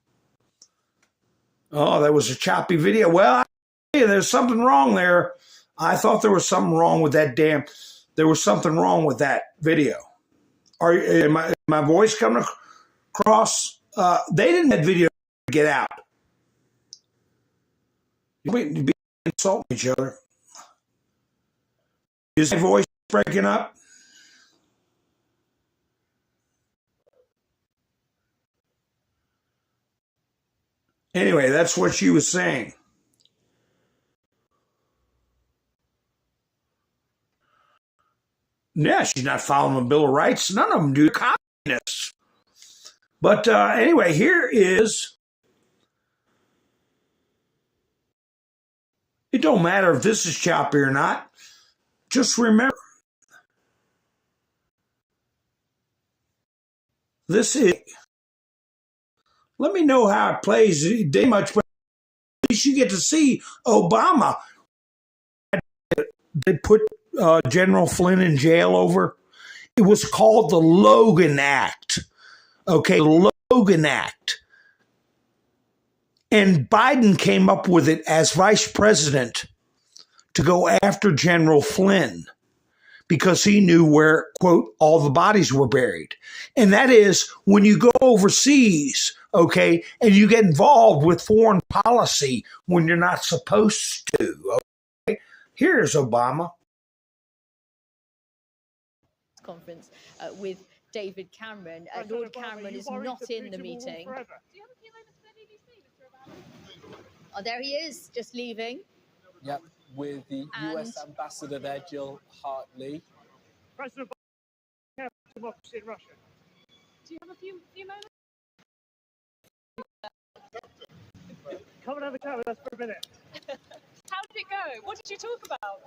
Oh, that was a choppy video. Well, there's something wrong there. I thought there was something wrong with that there was something wrong with that video. Am my voice coming across? They didn't have video to get out. You be insulting each other. Is my voice breaking up? Anyway, that's what she was saying. Yeah, she's not following the Bill of Rights. None of them do. Communists. But anyway, here is. It don't matter if this is choppy or not. Just remember, this is. Let me know how it plays. Day much, but at least you get to see Obama. They put General Flynn in jail over. It was called the Logan Act. Okay, Logan Act. And Biden came up with it as vice president to go after General Flynn because he knew where, quote, all the bodies were buried. And that is when you go overseas, okay, and you get involved with foreign policy when you're not supposed to. Okay? Here's Obama. Conference with David Cameron. Lord Cameron is not in the meeting. Do you have a few moments for the BBC, Mr. Obama? Oh, there he is, just leaving. Yep, with the US ambassador there, Jill Hartley. President Biden, democracy in Russia. Do you have a few moments? Come and have a chat with us for a minute. How did it go? What did you talk about?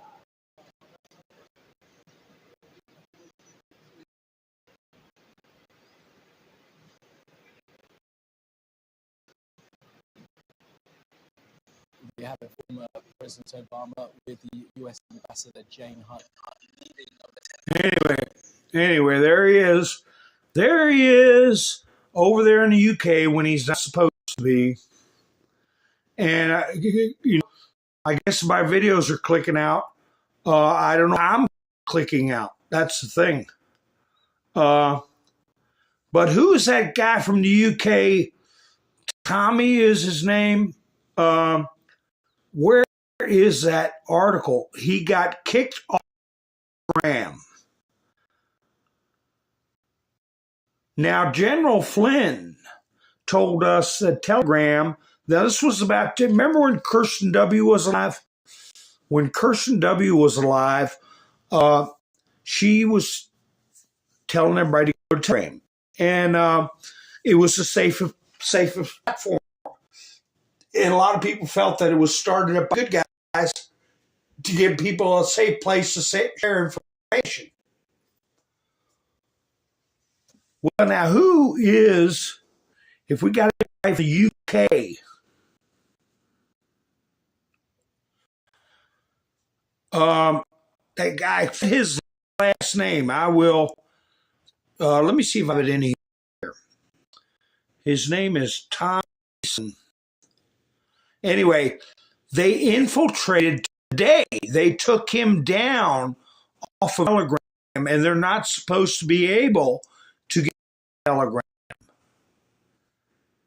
We have former President Obama with the US ambassador Jane Hunt. Anyway, there he is. There he is over there in the UK when he's not supposed to be. And, I guess my videos are clicking out. I don't know how I'm clicking out. That's the thing. But who is that guy from the UK? Tommy is his name. Where is that article? He got kicked off Telegram. Now, General Flynn told us that Telegram, now this was about, remember when Kirsten W. was alive? When Kirsten W. was alive, she was telling everybody to go to Telegram. And it was the safest platform. And a lot of people felt that it was started up by good guys to give people a safe place to share information. Well, now who is, if we got a guy from the UK, that guy, his last name, I will, let me see if I have it in here. His name is Tom. Anyway, they infiltrated today. They took him down off of Telegram, and they're not supposed to be able to get Telegram.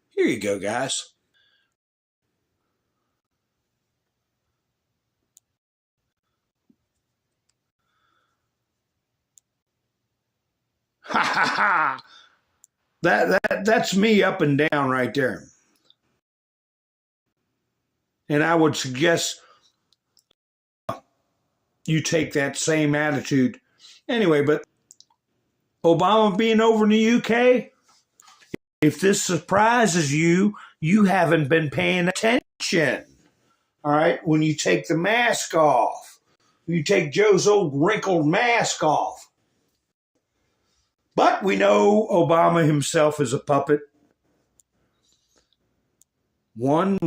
Here you go, guys. Ha ha ha! That's me up and down right there. And I would suggest you take that same attitude. Anyway, but Obama being over in the UK, if this surprises you, you haven't been paying attention. All right? When you take the mask off, you take Joe's old wrinkled mask off. But we know Obama himself is a puppet. One.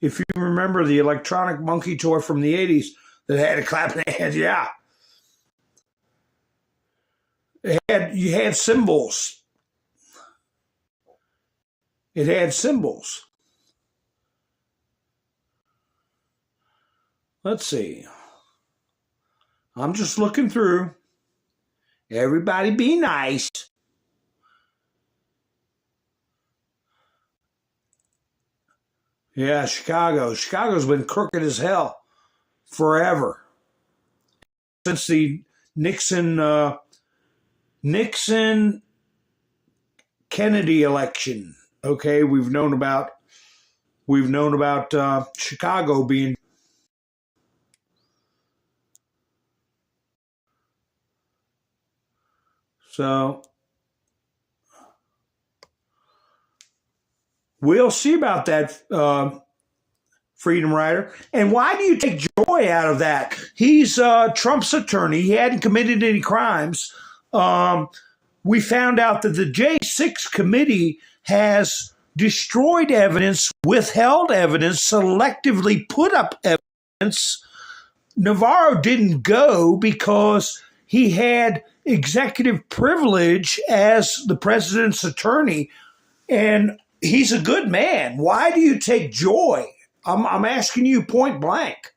If you remember the electronic monkey toy from the 80s that had a clapping hands, yeah. You had symbols. It had symbols. Let's see. I'm just looking through. Everybody be nice. Yeah, Chicago. Chicago's been crooked as hell forever. Since the Nixon Kennedy election. Okay, we've known about Chicago being. So we'll see about that, Freedom Rider. And why do you take joy out of that? He's Trump's attorney. He hadn't committed any crimes. We found out that the J6 committee has destroyed evidence, withheld evidence, selectively put up evidence. Navarro didn't go because he had executive privilege as the president's attorney, and he's a good man. Why do you take joy? I'm asking you point blank.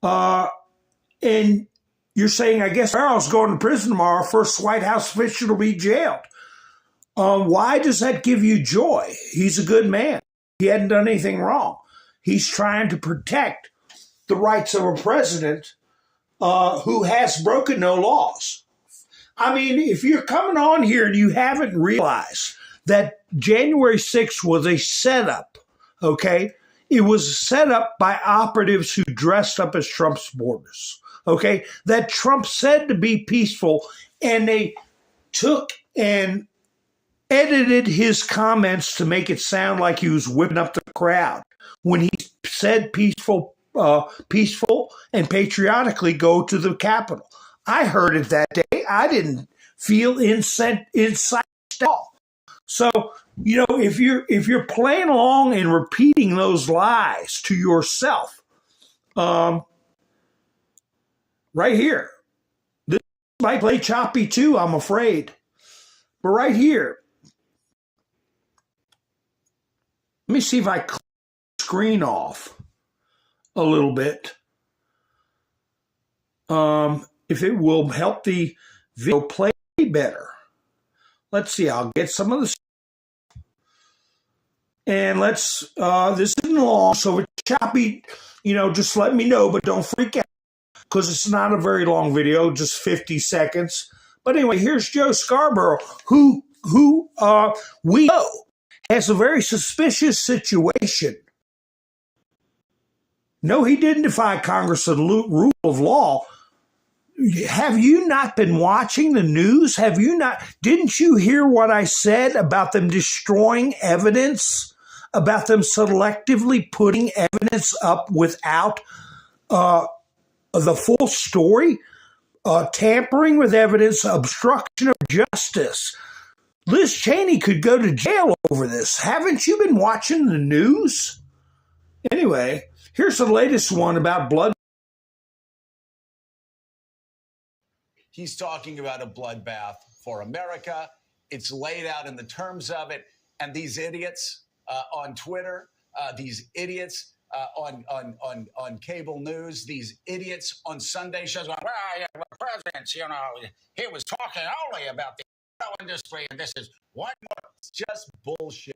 And you're saying, I guess Navarro's going to prison tomorrow. First White House official to be jailed. Why does that give you joy? He's a good man. He hadn't done anything wrong. He's trying to protect the rights of a president who has broken no laws. I mean, if you're coming on here and you haven't realized that January 6th was a setup, okay? It was set up by operatives who dressed up as Trump supporters, okay? That Trump said to be peaceful, and they took and edited his comments to make it sound like he was whipping up the crowd. When he said peaceful and patriotically go to the Capitol. I heard it that day. I didn't feel incite at all. So, if you're playing along and repeating those lies to yourself, Right here. This might play choppy too, I'm afraid. But right here, let me see if I clear the screen off a little bit. If it will help the video play better. Let's see, I'll get some of this. And let's, this isn't long, so if it's choppy, just let me know, but don't freak out because it's not a very long video, just 50 seconds. But anyway, here's Joe Scarborough, who we know has a very suspicious situation. No, he didn't defy Congress and rule of law. Have you not been watching the news? Didn't you hear what I said about them destroying evidence, about them selectively putting evidence up without the full story? Tampering with evidence, obstruction of justice. Liz Cheney could go to jail over this. Haven't you been watching the news? Anyway, here's the latest one about blood. He's talking about a bloodbath for America. It's laid out in the terms of it. And these idiots on Twitter, these idiots on cable news, these idiots on Sunday shows, well, the president, he was talking only about the oil industry, and this is one more. It's just bullshit.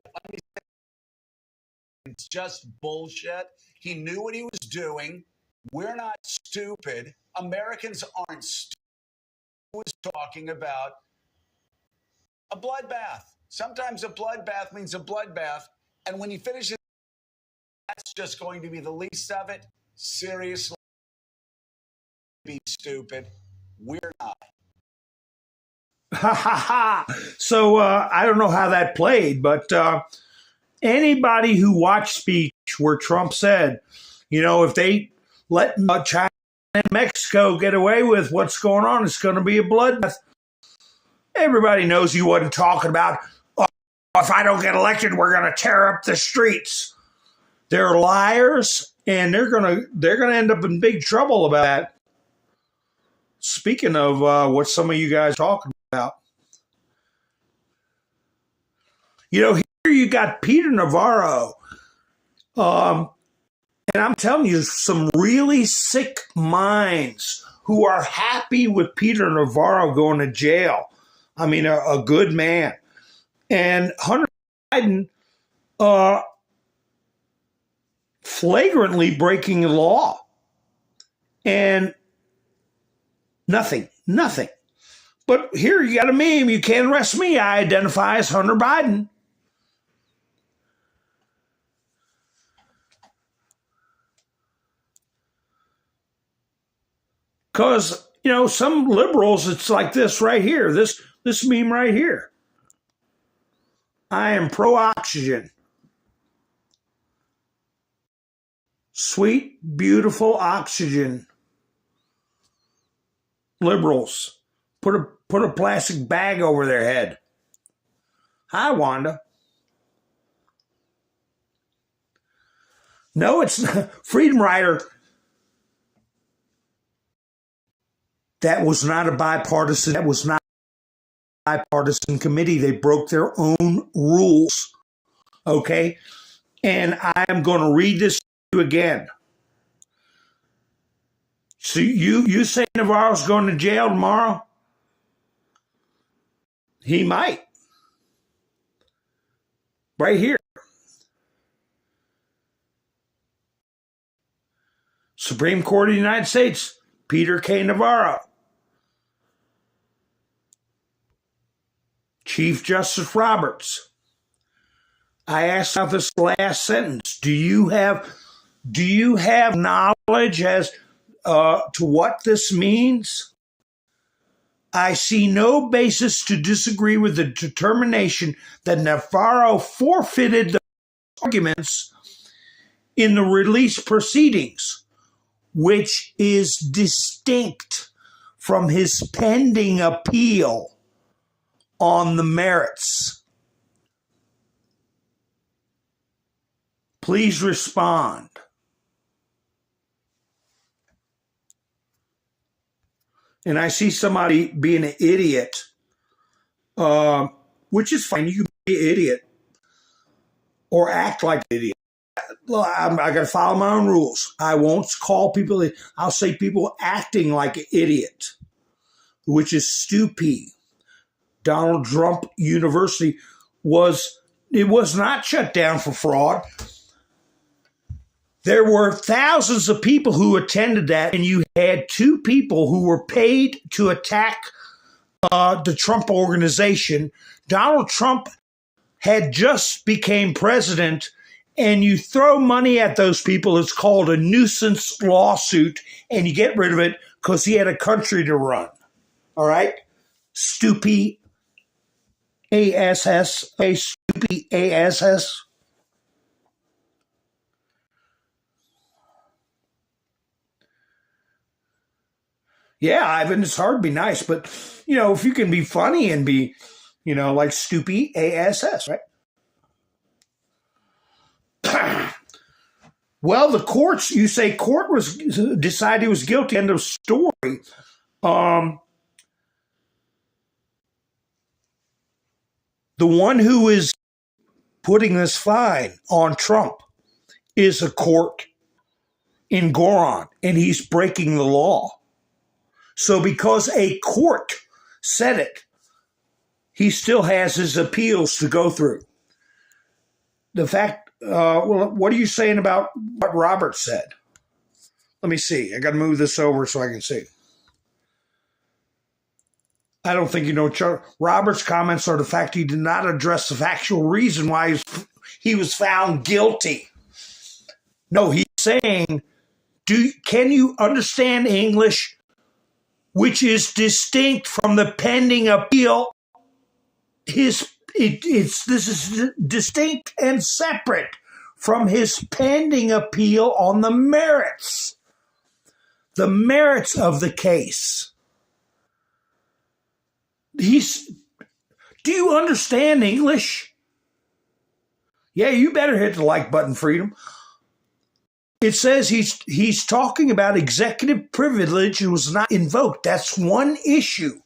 It's just bullshit. He knew what he was doing. We're not stupid. Americans aren't stupid. He was talking about a bloodbath. Sometimes a bloodbath means a bloodbath. And when he finishes, that's just going to be the least of it. Seriously, be stupid. We're not. Ha ha ha. So I don't know how that played, but anybody who watched speech where Trump said, if they let China and Mexico get away with what's going on, it's going to be a bloodbath. Everybody knows he wasn't talking about, if I don't get elected, we're going to tear up the streets. They're liars, and they're going to end up in big trouble about that. Speaking of what some of you guys are talking about, here you got Peter Navarro, and I'm telling you, some really sick minds who are happy with Peter Navarro going to jail. I mean, a good man. And Hunter Biden flagrantly breaking the law. And nothing. But here you got a meme. You can't arrest me. I identify as Hunter Biden. Because, some liberals, it's like this right here, this meme right here. I am pro-oxygen. Sweet, beautiful oxygen. Liberals, put a plastic bag over their head. Hi, Wanda. No, it's not. Freedom Rider. That was not a bipartisan. That was not a bipartisan committee. They broke their own rules. Okay? And I am going to read this to you again. So you say Navarro's going to jail tomorrow? He might. Right here. Supreme Court of the United States, Peter K. Navarro. Chief Justice Roberts. I asked out this last sentence. Do you have knowledge as to what this means? I see no basis to disagree with the determination that Navarro forfeited the arguments in the release proceedings, which is distinct from his pending appeal on the merits. Please respond. and I see somebody being an idiot, which is fine. You can be an idiot or act like an idiot. Well, I got to follow my own rules. I won't call people. I'll say people acting like an idiot, which is stupid. Donald Trump University was not shut down for fraud. There were thousands of people who attended that, and you had two people who were paid to attack the Trump organization. Donald Trump had just became president, and you throw money at those people. It's called a nuisance lawsuit, and you get rid of it because he had a country to run. All right? Stupid ASS. Stupid ASS. Yeah, Ivan, it's hard to be nice, but, if you can be funny and be, like stupid ASS, right? Well, the courts, you say court decided he was guilty, end of story. The one who is putting this fine on Trump is a court in Goron, and he's breaking the law. So because a court said it, he still has his appeals to go through. The fact, what are you saying about what Robert said? Let me see. I got to move this over so I can see. I don't think you know. Robert's comments are the fact he did not address the factual reason why he was found guilty. No, he's saying, can you understand English, which is distinct from the pending appeal? This is distinct and separate from his pending appeal on the merits of the case. Do you understand English? Yeah, you better hit the like button, Freedom. It says he's talking about executive privilege was not invoked. That's one issue.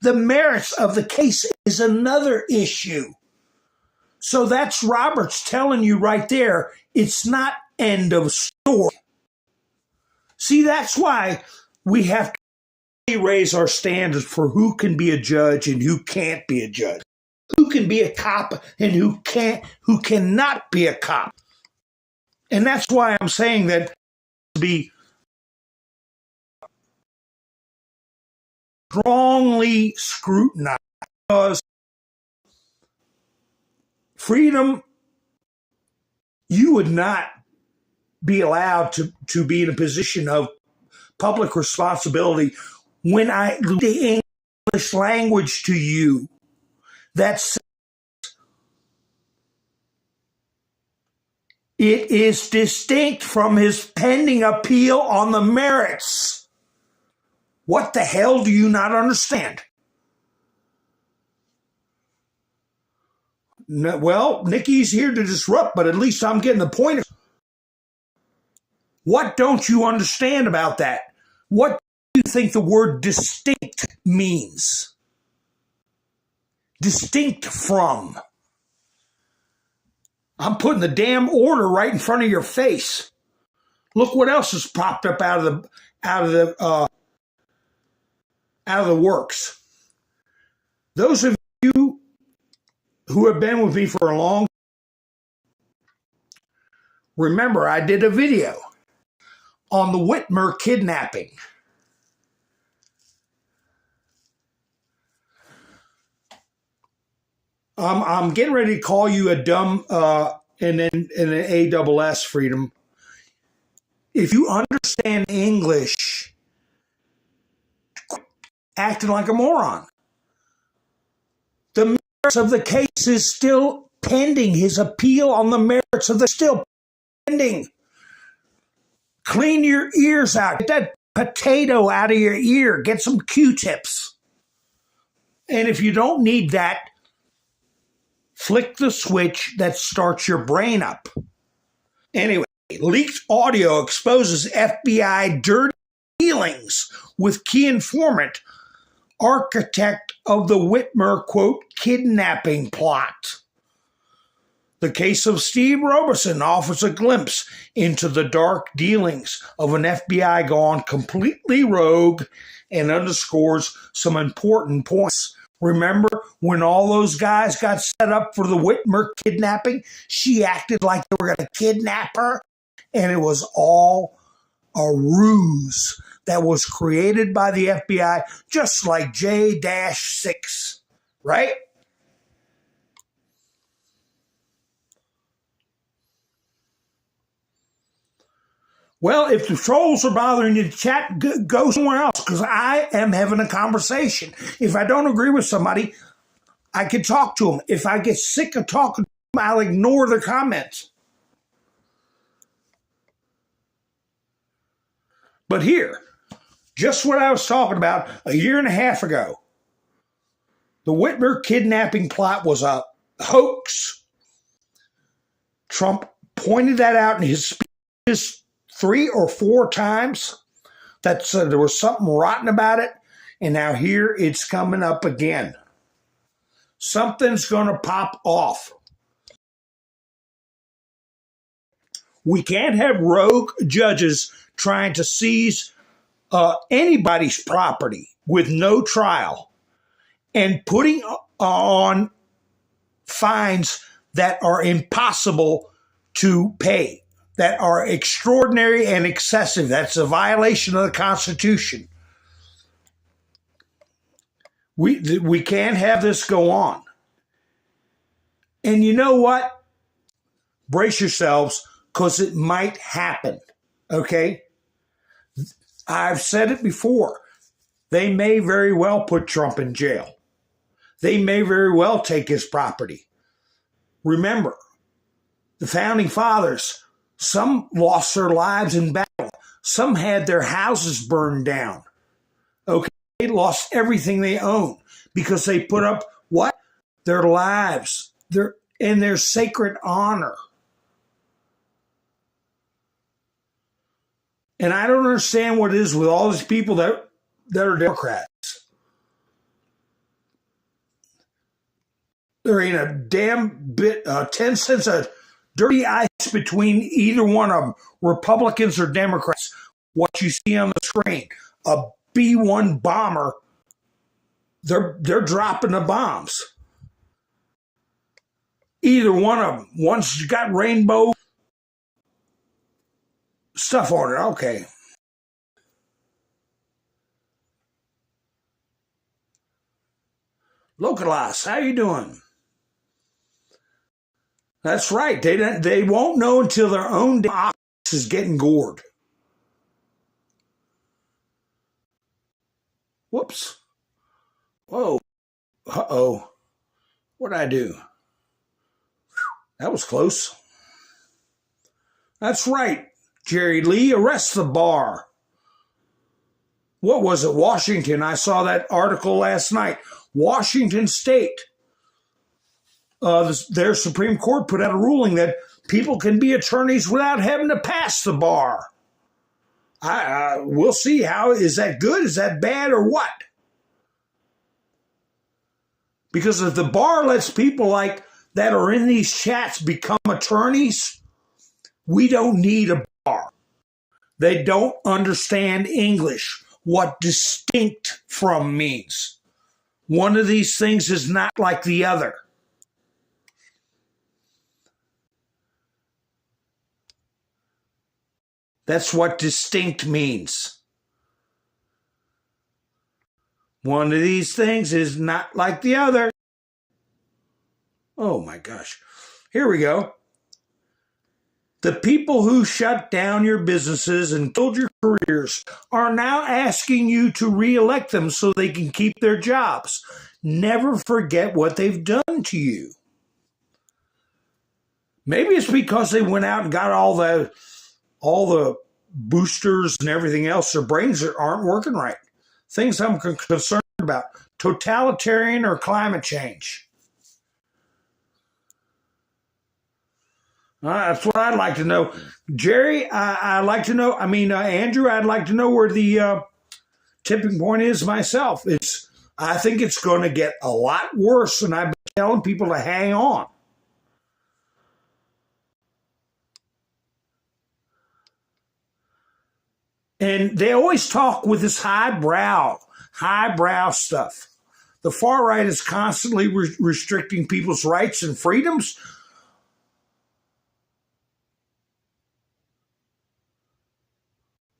The merits of the case is another issue. So that's Roberts telling you right there, it's not end of story. See, that's why we have to raise our standards for who can be a judge and who can't be a judge, who can be a cop and who cannot be a cop. And that's why I'm saying that to be strongly scrutinized, because Freedom, you would not be allowed to be in a position of public responsibility when I read the English language to you. That's it is distinct from his pending appeal on the merits. What the hell do you not understand? No, well, Nikki's here to disrupt, but at least I'm getting the point. What don't you understand about that? What do you think the word distinct means? Distinct from. I'm putting the damn order right in front of your face. Look what else has popped up out of the works. Those of you who have been with me for a long time, remember I did a video on the Whitmer kidnapping. I'm getting ready to call you a dumb and an ASS, Freedom. If you understand English, acting like a moron. The merits of the case is still pending. His appeal on the merits of the still pending. Clean your ears out. Get that potato out of your ear. Get some Q-tips. And if you don't need that, flick the switch that starts your brain up. Anyway, leaked audio exposes FBI dirty dealings with key informant, architect of the Whitmer, quote, kidnapping plot. The case of Steve Robeson offers a glimpse into the dark dealings of an FBI gone completely rogue and underscores some important points. Remember when all those guys got set up for the Whitmer kidnapping? She acted like they were going to kidnap her, and it was all a ruse that was created by the FBI, just like J-6, right? Well, if the trolls are bothering you to chat, go somewhere else, because I am having a conversation. If I don't agree with somebody, I can talk to them. If I get sick of talking to them, I'll ignore their comments. But here, just what I was talking about a year and a half ago, the Whitmer kidnapping plot was a hoax. Trump pointed that out in his speeches 3 or 4 times. That there was something rotten about it, and now here it's coming up again. Something's going to pop off. We can't have rogue judges trying to seize anybody's property with no trial and putting on fines that are impossible to pay, that are extraordinary and excessive. That's a violation of the Constitution. We can't have this go on. And you know what? Brace yourselves, because it might happen, okay? I've said it before. They may very well put Trump in jail. They may very well take his property. Remember, the founding fathers, some lost their lives in battle. Some had their houses burned down. Okay, they lost everything they owned because they put up what? Their lives, their sacred honor. And I don't understand what it is with all these people that are Democrats. There ain't a damn bit, 10 cents of dirty ice between either one of them, Republicans or Democrats. What you see on the screen, a B-1 bomber, they're dropping the bombs. Either one of them. One's got rainbow stuff on it. Okay. Localize, how you doing? That's right. They won't know until their own office is getting gored. Whoops. Whoa. Uh-oh. What'd I do? Whew. That was close. That's right. Jerry Lee, arrest the bar. What was it? Washington. I saw that article last night. Washington State. Their Supreme Court put out a ruling that people can be attorneys without having to pass the bar. We'll see. How is that good? Is that bad or what? Because if the bar lets people like that are in these chats become attorneys, we don't need a bar. They don't understand English, what distinct from means. One of these things is not like the other. That's what distinct means. One of these things is not like the other. Oh my gosh. Here we go. The people who shut down your businesses and killed your careers are now asking you to re-elect them so they can keep their jobs. Never forget what they've done to you. Maybe it's because they went out and got all the boosters and everything else. Their brains aren't working right. Things I'm concerned about. Totalitarian or climate change. That's what I'd like to know. Jerry, I'd like to know. Andrew, I'd like to know where the tipping point is myself. I think it's going to get a lot worse, and I've been telling people to hang on. And they always talk with this highbrow stuff. The far right is constantly restricting people's rights and freedoms.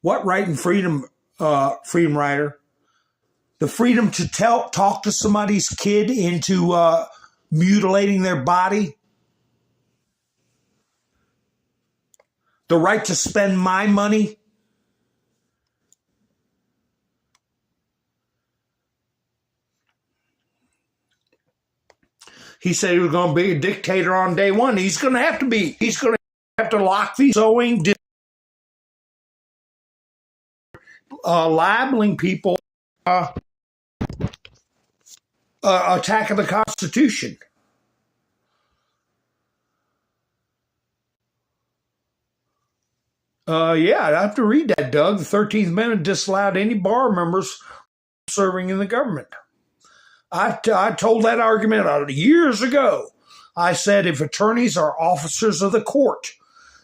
What right and freedom, freedom rider? The freedom to talk to somebody's kid into mutilating their body? The right to spend my money? He said he was going to be a dictator on day one. He's going to have to be. He's going to have to lock these sewing, libeling people, attack of the Constitution. Yeah, I'd have to read that, Doug. The 13th Amendment disallowed any bar members serving in the government. I told that argument years ago. I said if attorneys are officers of the court,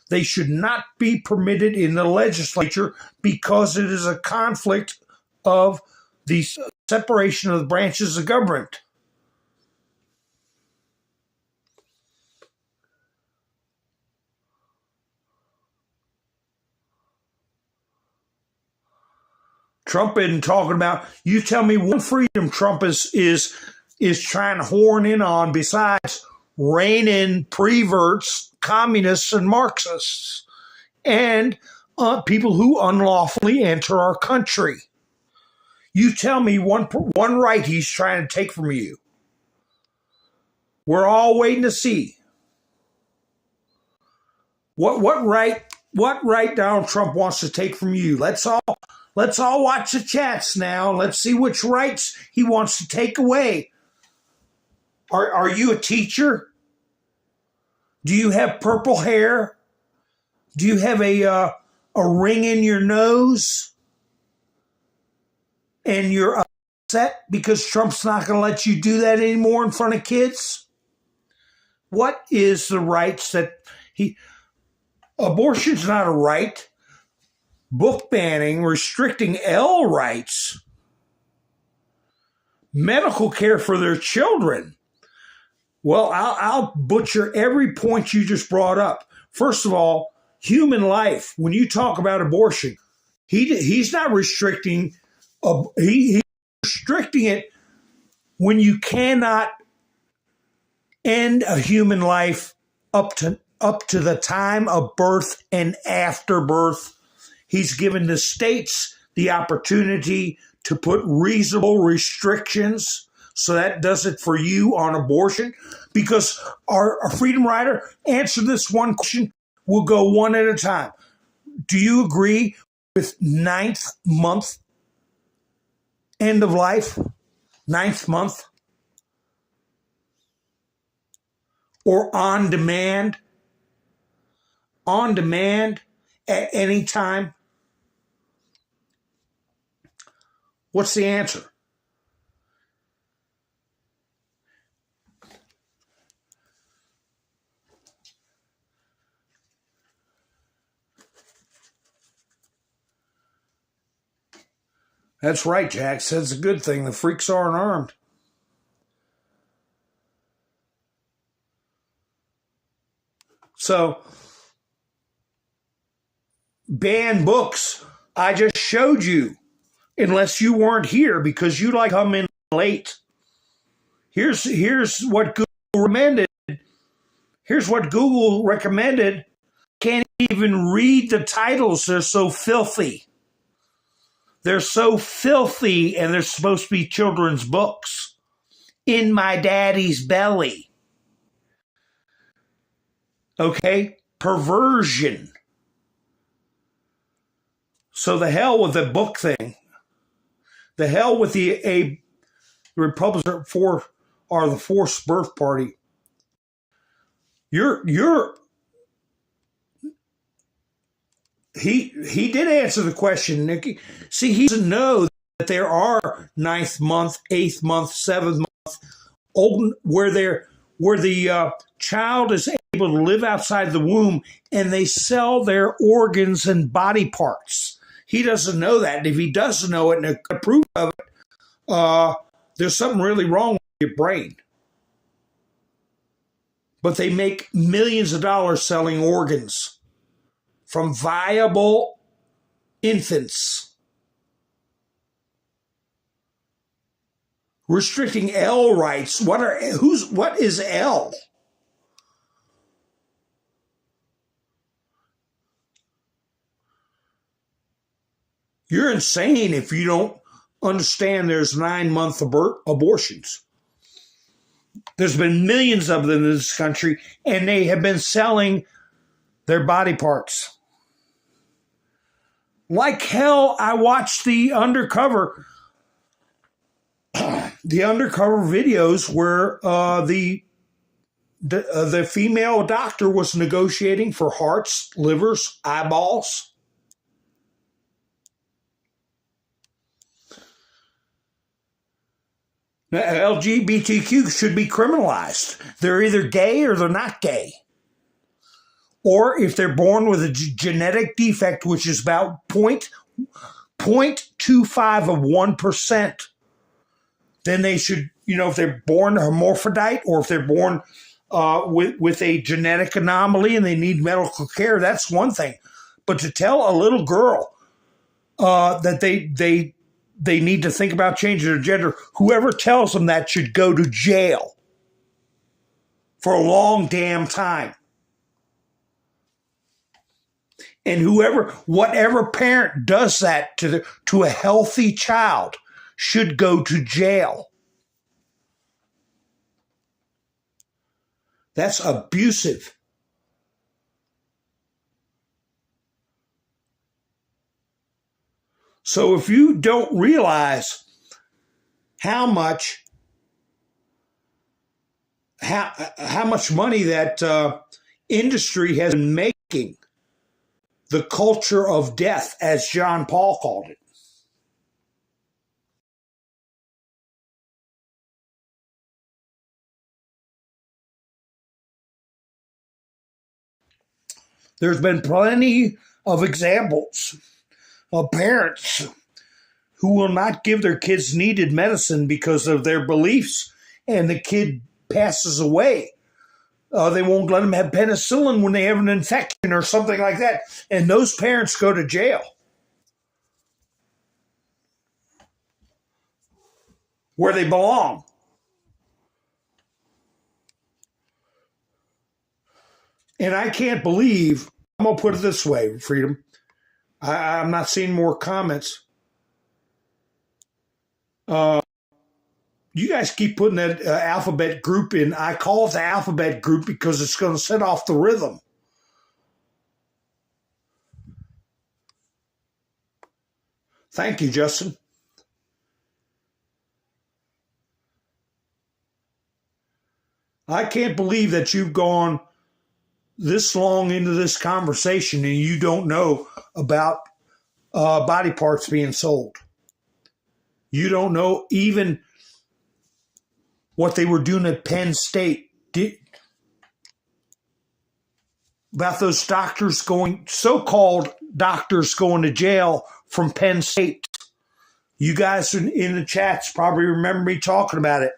they should not be permitted in the legislature because it is a conflict of the separation of the branches of government. Trump isn't talking about, you tell me one freedom Trump is trying to horn in on besides rein in preverts, communists, and Marxists, and people who unlawfully enter our country. You tell me one right he's trying to take from you. We're all waiting to see. What right Donald Trump wants to take from you. Let's all watch the chats now. Let's see which rights he wants to take away. Are you a teacher? Do you have purple hair? Do you have a ring in your nose? And you're upset because Trump's not going to let you do that anymore in front of kids? What is the rights that abortion's not a right. Book banning, restricting L rights, medical care for their children. Well, I'll butcher every point you just brought up. First of all, human life. When you talk about abortion, he's not restricting. He's restricting it when you cannot end a human life up to the time of birth and after birth. He's given the states the opportunity to put reasonable restrictions. So that does it for you on abortion. Because our Freedom Rider, answer this one question. We'll go one at a time. Do you agree with 9th month end of life? 9th month? Or on demand? On demand at any time? What's the answer? That's right, Jack. Says a good thing. The freaks aren't armed. So, ban books. I just showed you. Unless you weren't here because you like come in late. Here's what Google recommended. Here's what Google recommended. Can't even read the titles. They're so filthy. They're so filthy, and they're supposed to be children's books. In my daddy's belly. Okay? Perversion. So the hell with the book thing. The hell with the Republicans are the forced birth party. You're he did answer the question, Nikki. See, he doesn't know that there are 9th month, 8th month, 7th month, old, where the child is able to live outside the womb, and they sell their organs and body parts. He doesn't know that. And if he doesn't know it and approve of it, there's something really wrong with your brain. But they make millions of dollars selling organs from viable infants. Restricting L rights. What is L? You're insane if you don't understand there's 9-month abortions. There's been millions of them in this country, and they have been selling their body parts. Like hell, I watched the undercover videos where the female doctor was negotiating for hearts, livers, eyeballs. Now, LGBTQ should be criminalized. They're either gay or they're not gay. Or if they're born with a genetic defect, which is about 0.25 of 1%, then they should, if they're born hermaphrodite or if they're born with a genetic anomaly and they need medical care, that's one thing. But to tell a little girl that they need to think about changing their gender, whoever tells them that should go to jail for a long damn time. And whatever parent does that to a healthy child should go to jail. That's abusive. So if you don't realize how much money that industry has been making, the culture of death, as John Paul called it. There's been plenty of examples of parents who will not give their kids needed medicine because of their beliefs, and the kid passes away. They won't let them have penicillin when they have an infection or something like that. And those parents go to jail. Where they belong. And I can't believe, I'm going to put it this way, Freedom. I'm not seeing more comments. You guys keep putting that alphabet group in. I call it the alphabet group because it's going to set off the rhythm. Thank you, Justin. I can't believe that you've gone this long into this conversation and you don't know about body parts being sold. You don't know even what they were doing at Penn State. About those doctors so-called doctors going to jail from Penn State. You guys in the chats probably remember me talking about it.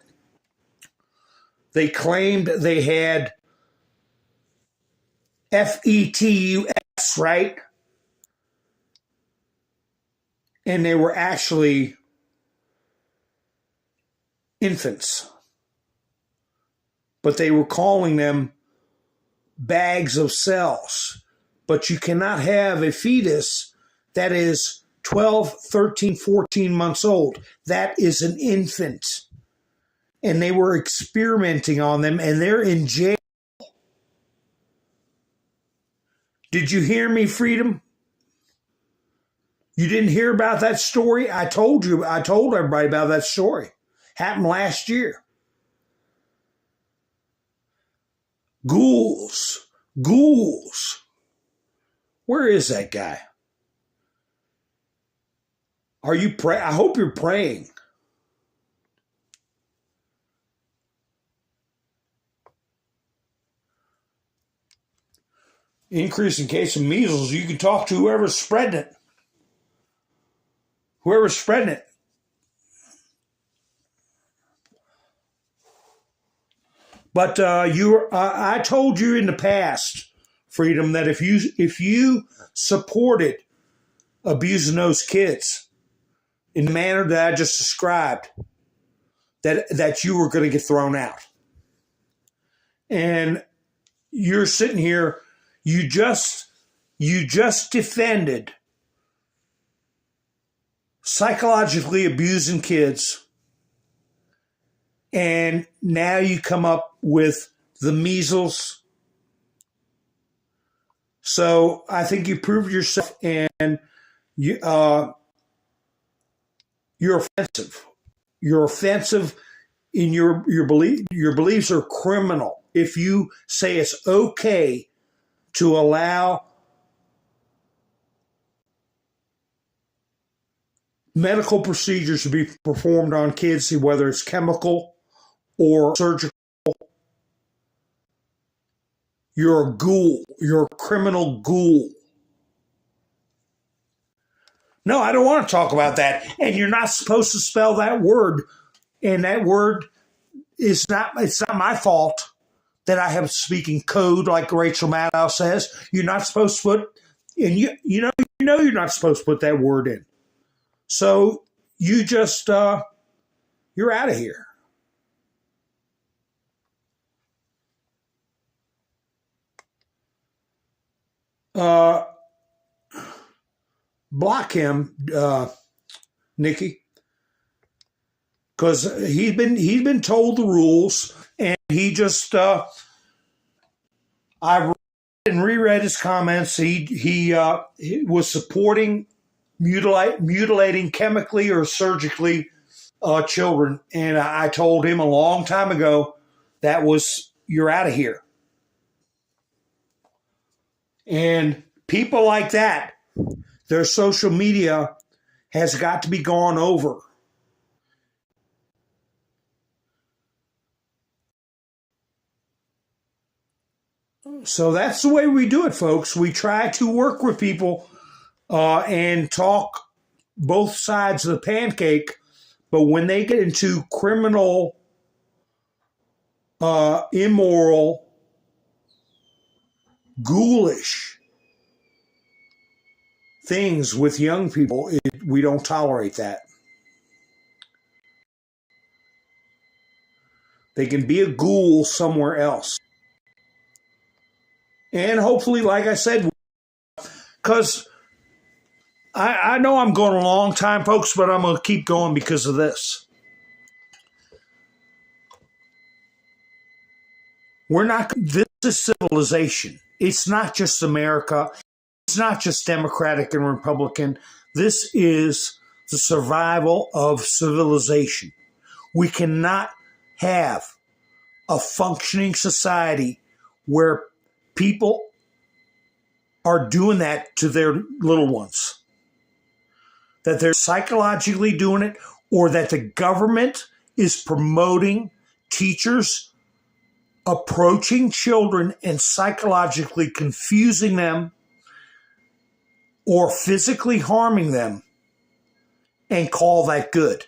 They claimed they had FETUS, right? And they were actually infants. But they were calling them bags of cells. But you cannot have a fetus that is 12, 13, 14 months old. That is an infant. And they were experimenting on them, and they're in jail. Did you hear me, Freedom? You didn't hear about that story? I told everybody about that story. Happened last year. Ghouls Where is that guy? Are you pray? I hope you're praying. Increase in case of measles. You can talk to whoever's spreading it. Whoever's spreading it. But I told you in the past, Freedom, that if you supported abusing those kids in the manner that I just described, that you were going to get thrown out. And you're sitting here, you just defended psychologically abusing kids, and now you come up with the measles. So I think you proved yourself, and you're offensive. You're offensive in your belief. Your beliefs are criminal. If you say it's okay to allow medical procedures to be performed on kids, whether it's chemical or surgical, you're a ghoul. You're a criminal ghoul. No, I don't want to talk about that. And you're not supposed to spell that word. And that word it's not my fault that I have speaking code, like Rachel Maddow says. You're not supposed to put, and you know you're not supposed to put that word in. So you just you're out of here. Block him, Nikki, because he's been told the rules, and he just I read and reread his comments. He was supporting mutilating chemically or surgically children, and I told him a long time ago you're out of here. And people like that, their social media has got to be gone over. So that's the way we do it, folks. We try to work with people and talk both sides of the pancake. But when they get into criminal, immoral, ghoulish things with young people, we don't tolerate that. They can be a ghoul somewhere else. And hopefully, like I said, because I know I'm going a long time, folks, but I'm going to keep going because of this. This is civilization. It's not just America. It's not just Democratic and Republican. This is the survival of civilization. We cannot have a functioning society where people are doing that to their little ones. That they're psychologically doing it, or that the government is promoting teachers approaching children and psychologically confusing them or physically harming them and call that good.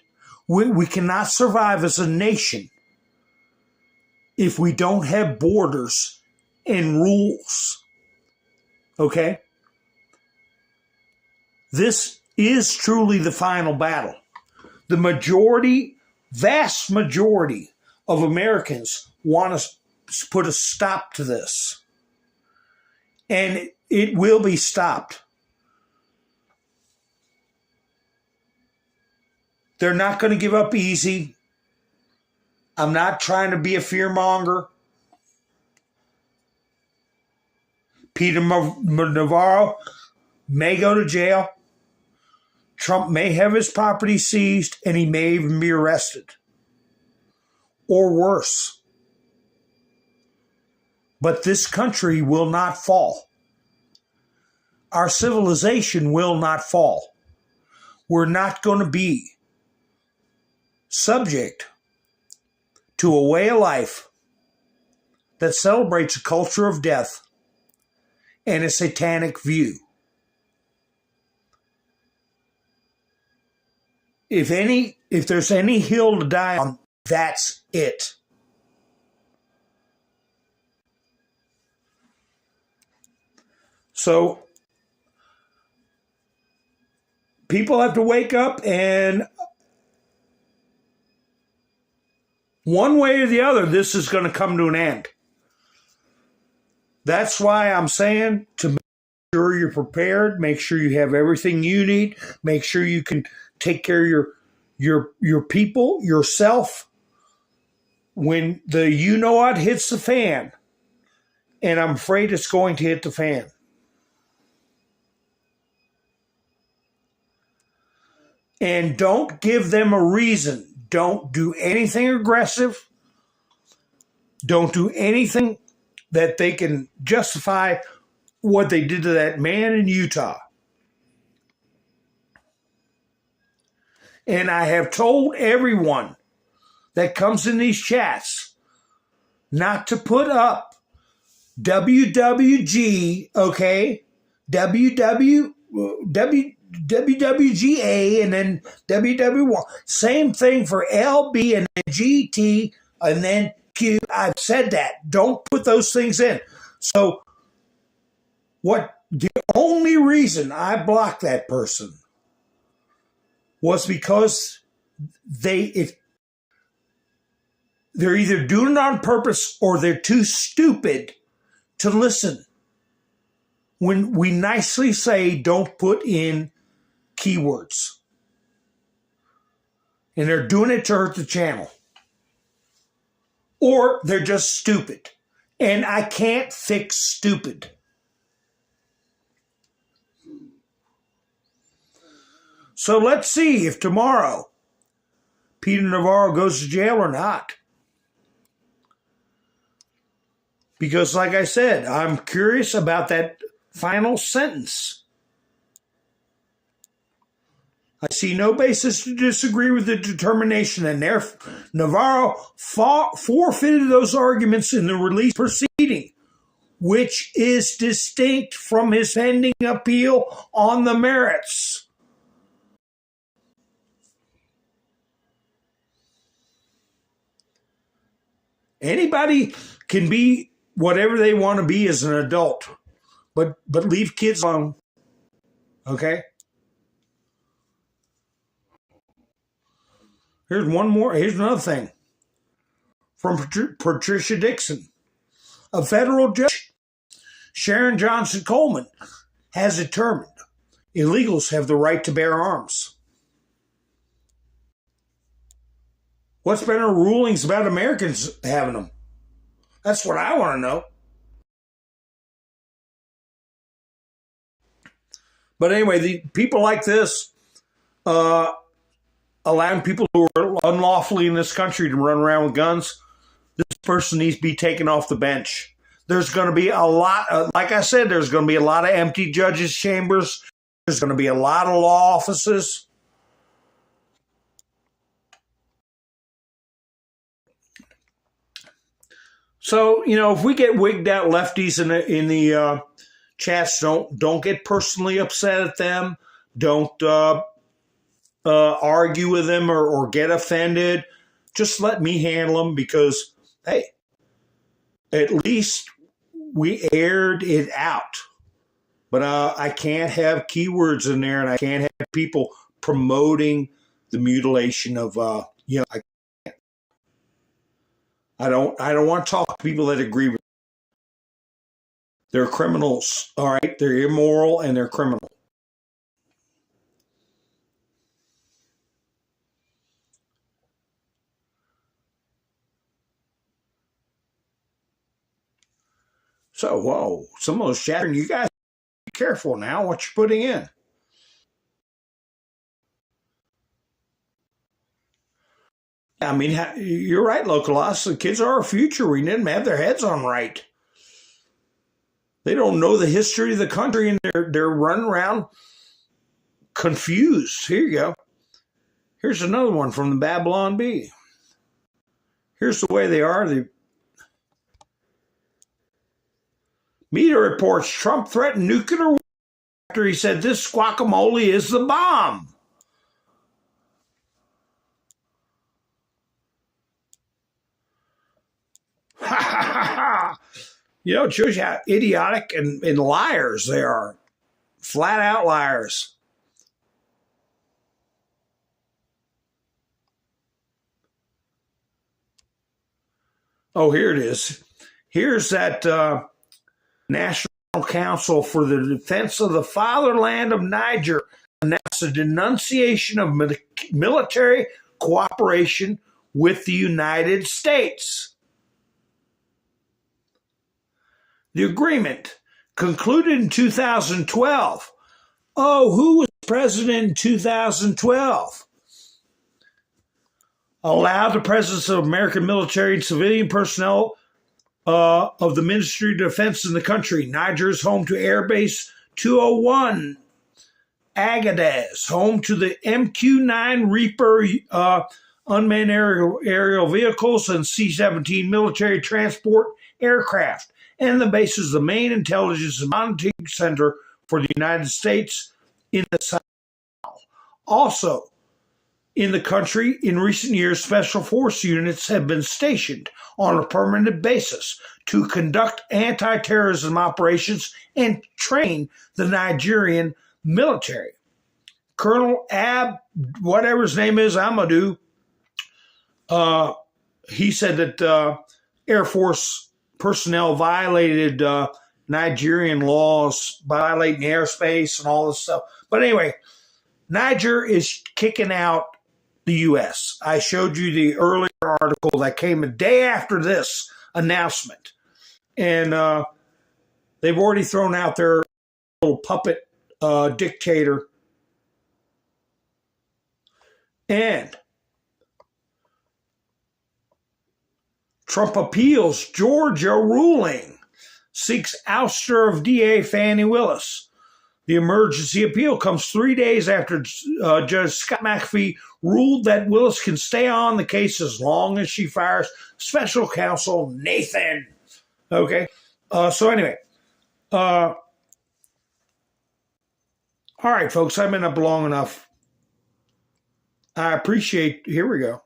We cannot survive as a nation if we don't have borders and rules. Okay? This is truly the final battle. The vast majority of Americans want to put a stop to this. And it will be stopped. They're not going to give up easy. I'm not trying to be a fearmonger. Peter Navarro may go to jail. Trump may have his property seized, and he may even be arrested. Or worse. But this country will not fall. our civilization will not fall. We're not going to be subject to a way of life that celebrates a culture of death and a satanic view. If there's any hill to die on, that's it. So people have to wake up, and one way or the other, this is going to come to an end. That's why I'm saying to make sure you're prepared, make sure you have everything you need, make sure you can take care of your people, yourself, when the you-know-what hits the fan. And I'm afraid it's going to hit the fan. And don't give them a reason. Don't do anything aggressive. Don't do anything that they can justify what they did to that man in Utah. And I have told everyone that comes in these chats not to put up WWG, okay? WWGA and then WW1. Same thing for LB and then GT and then Q. I've said that. Don't put those things in. So the only reason I blocked that person was because they're either doing it on purpose or they're too stupid to listen. When we nicely say don't put in keywords. And they're doing it to hurt the channel. Or they're just stupid. And I can't fix stupid. So let's see if tomorrow Peter Navarro goes to jail or not. Because like I said, I'm curious about that final sentence. I see no basis to disagree with the determination, and Navarro forfeited those arguments in the release proceeding, which is distinct from his pending appeal on the merits. Anybody can be whatever they want to be as an adult, but leave kids alone, okay? Here's another thing from Patricia Dixon. A federal judge, Sharon Johnson Coleman, has determined illegals have the right to bear arms. What's been her rulings about Americans having them? That's what I want to know. But anyway, the people like this, allowing people who are unlawfully in this country to run around with guns, this person needs to be taken off the bench. There's going to be a lot, like I said, there's going to be a lot of empty judges' chambers. There's going to be a lot of law offices. So, if we get wigged out lefties in the chats, don't get personally upset at them. Don't argue with them or get offended. Just let me handle them because, hey, at least we aired it out. But I can't have keywords in there, and I can't have people promoting the mutilation of, I can't. I don't want to talk to people that agree with me. They're criminals, all right? They're immoral and they're criminal. So, whoa, some of those chattering, you guys be careful now what you're putting in. I mean, you're right, Localus. The kids are our future. We need them to have their heads on right. They don't know the history of the country, and they're running around confused. Here you go. Here's another one from the Babylon Bee. Here's the way they are. The media reports Trump threatened nuclear war after he said this guacamole is the bomb. Ha ha ha ha. You know, it shows you how idiotic and liars they are. Flat out liars. Oh, here it is. Here's that National Council for the Defense of the Fatherland of Niger announced a denunciation of military cooperation with the United States. The agreement, concluded in 2012. Oh, who was president in 2012? Allowed the presence of American military and civilian personnel of the Ministry of Defense in the country. Niger is home to Air Base 201, Agadez, home to the MQ-9 Reaper unmanned aerial vehicles and C-17 military transport aircraft, and the base is the main intelligence and monitoring center for the United States in the South. Also, in the country, in recent years, special force units have been stationed on a permanent basis to conduct anti-terrorism operations and train the Nigerian military. Colonel whatever his name is, Amadou, he said that Air Force personnel violated Nigerian laws, violating airspace and all this stuff. But anyway, Niger is kicking out the U.S. I showed you the earlier article that came a day after this announcement. And they've already thrown out their little puppet dictator. And Trump appeals Georgia ruling, seeks ouster of DA Fani Willis. The emergency appeal comes 3 days after Judge Scott McAfee ruled that Willis can stay on the case as long as she fires special counsel Nathan. Okay. So anyway. All right, folks, I've been up long enough. I appreciate, here we go.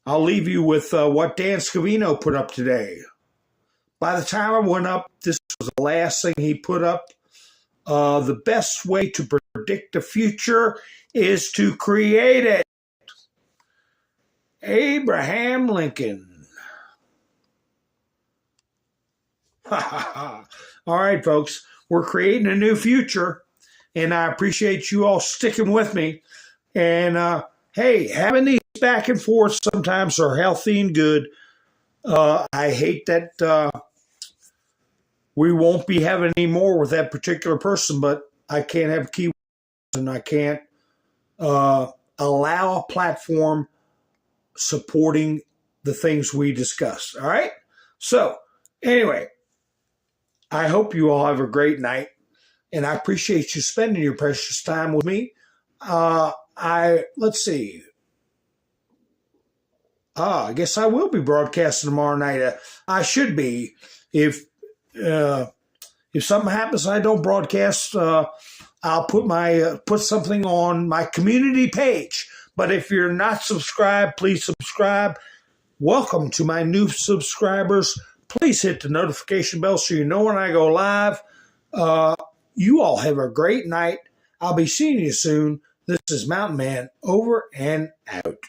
I'll leave you with what Dan Scavino put up today. By the time I went up, this was the last thing he put up. The best way to predict the future is to create it. Abraham Lincoln. All right, folks, we're creating a new future, and I appreciate you all sticking with me. And, hey, having these back and forth sometimes are healthy and good. I hate that we won't be having any more with that particular person, but I can't have keywords and I can't allow a platform supporting the things we discuss. All right? So, anyway, I hope you all have a great night, and I appreciate you spending your precious time with me. Let's see. I guess I will be broadcasting tomorrow night. I should be. If something happens and I don't broadcast, I'll put something on my community page. But if you're not subscribed, please subscribe. Welcome to my new subscribers. Please hit the notification bell so you know when I go live. You all have a great night. I'll be seeing you soon. This is Mountainman, over and out.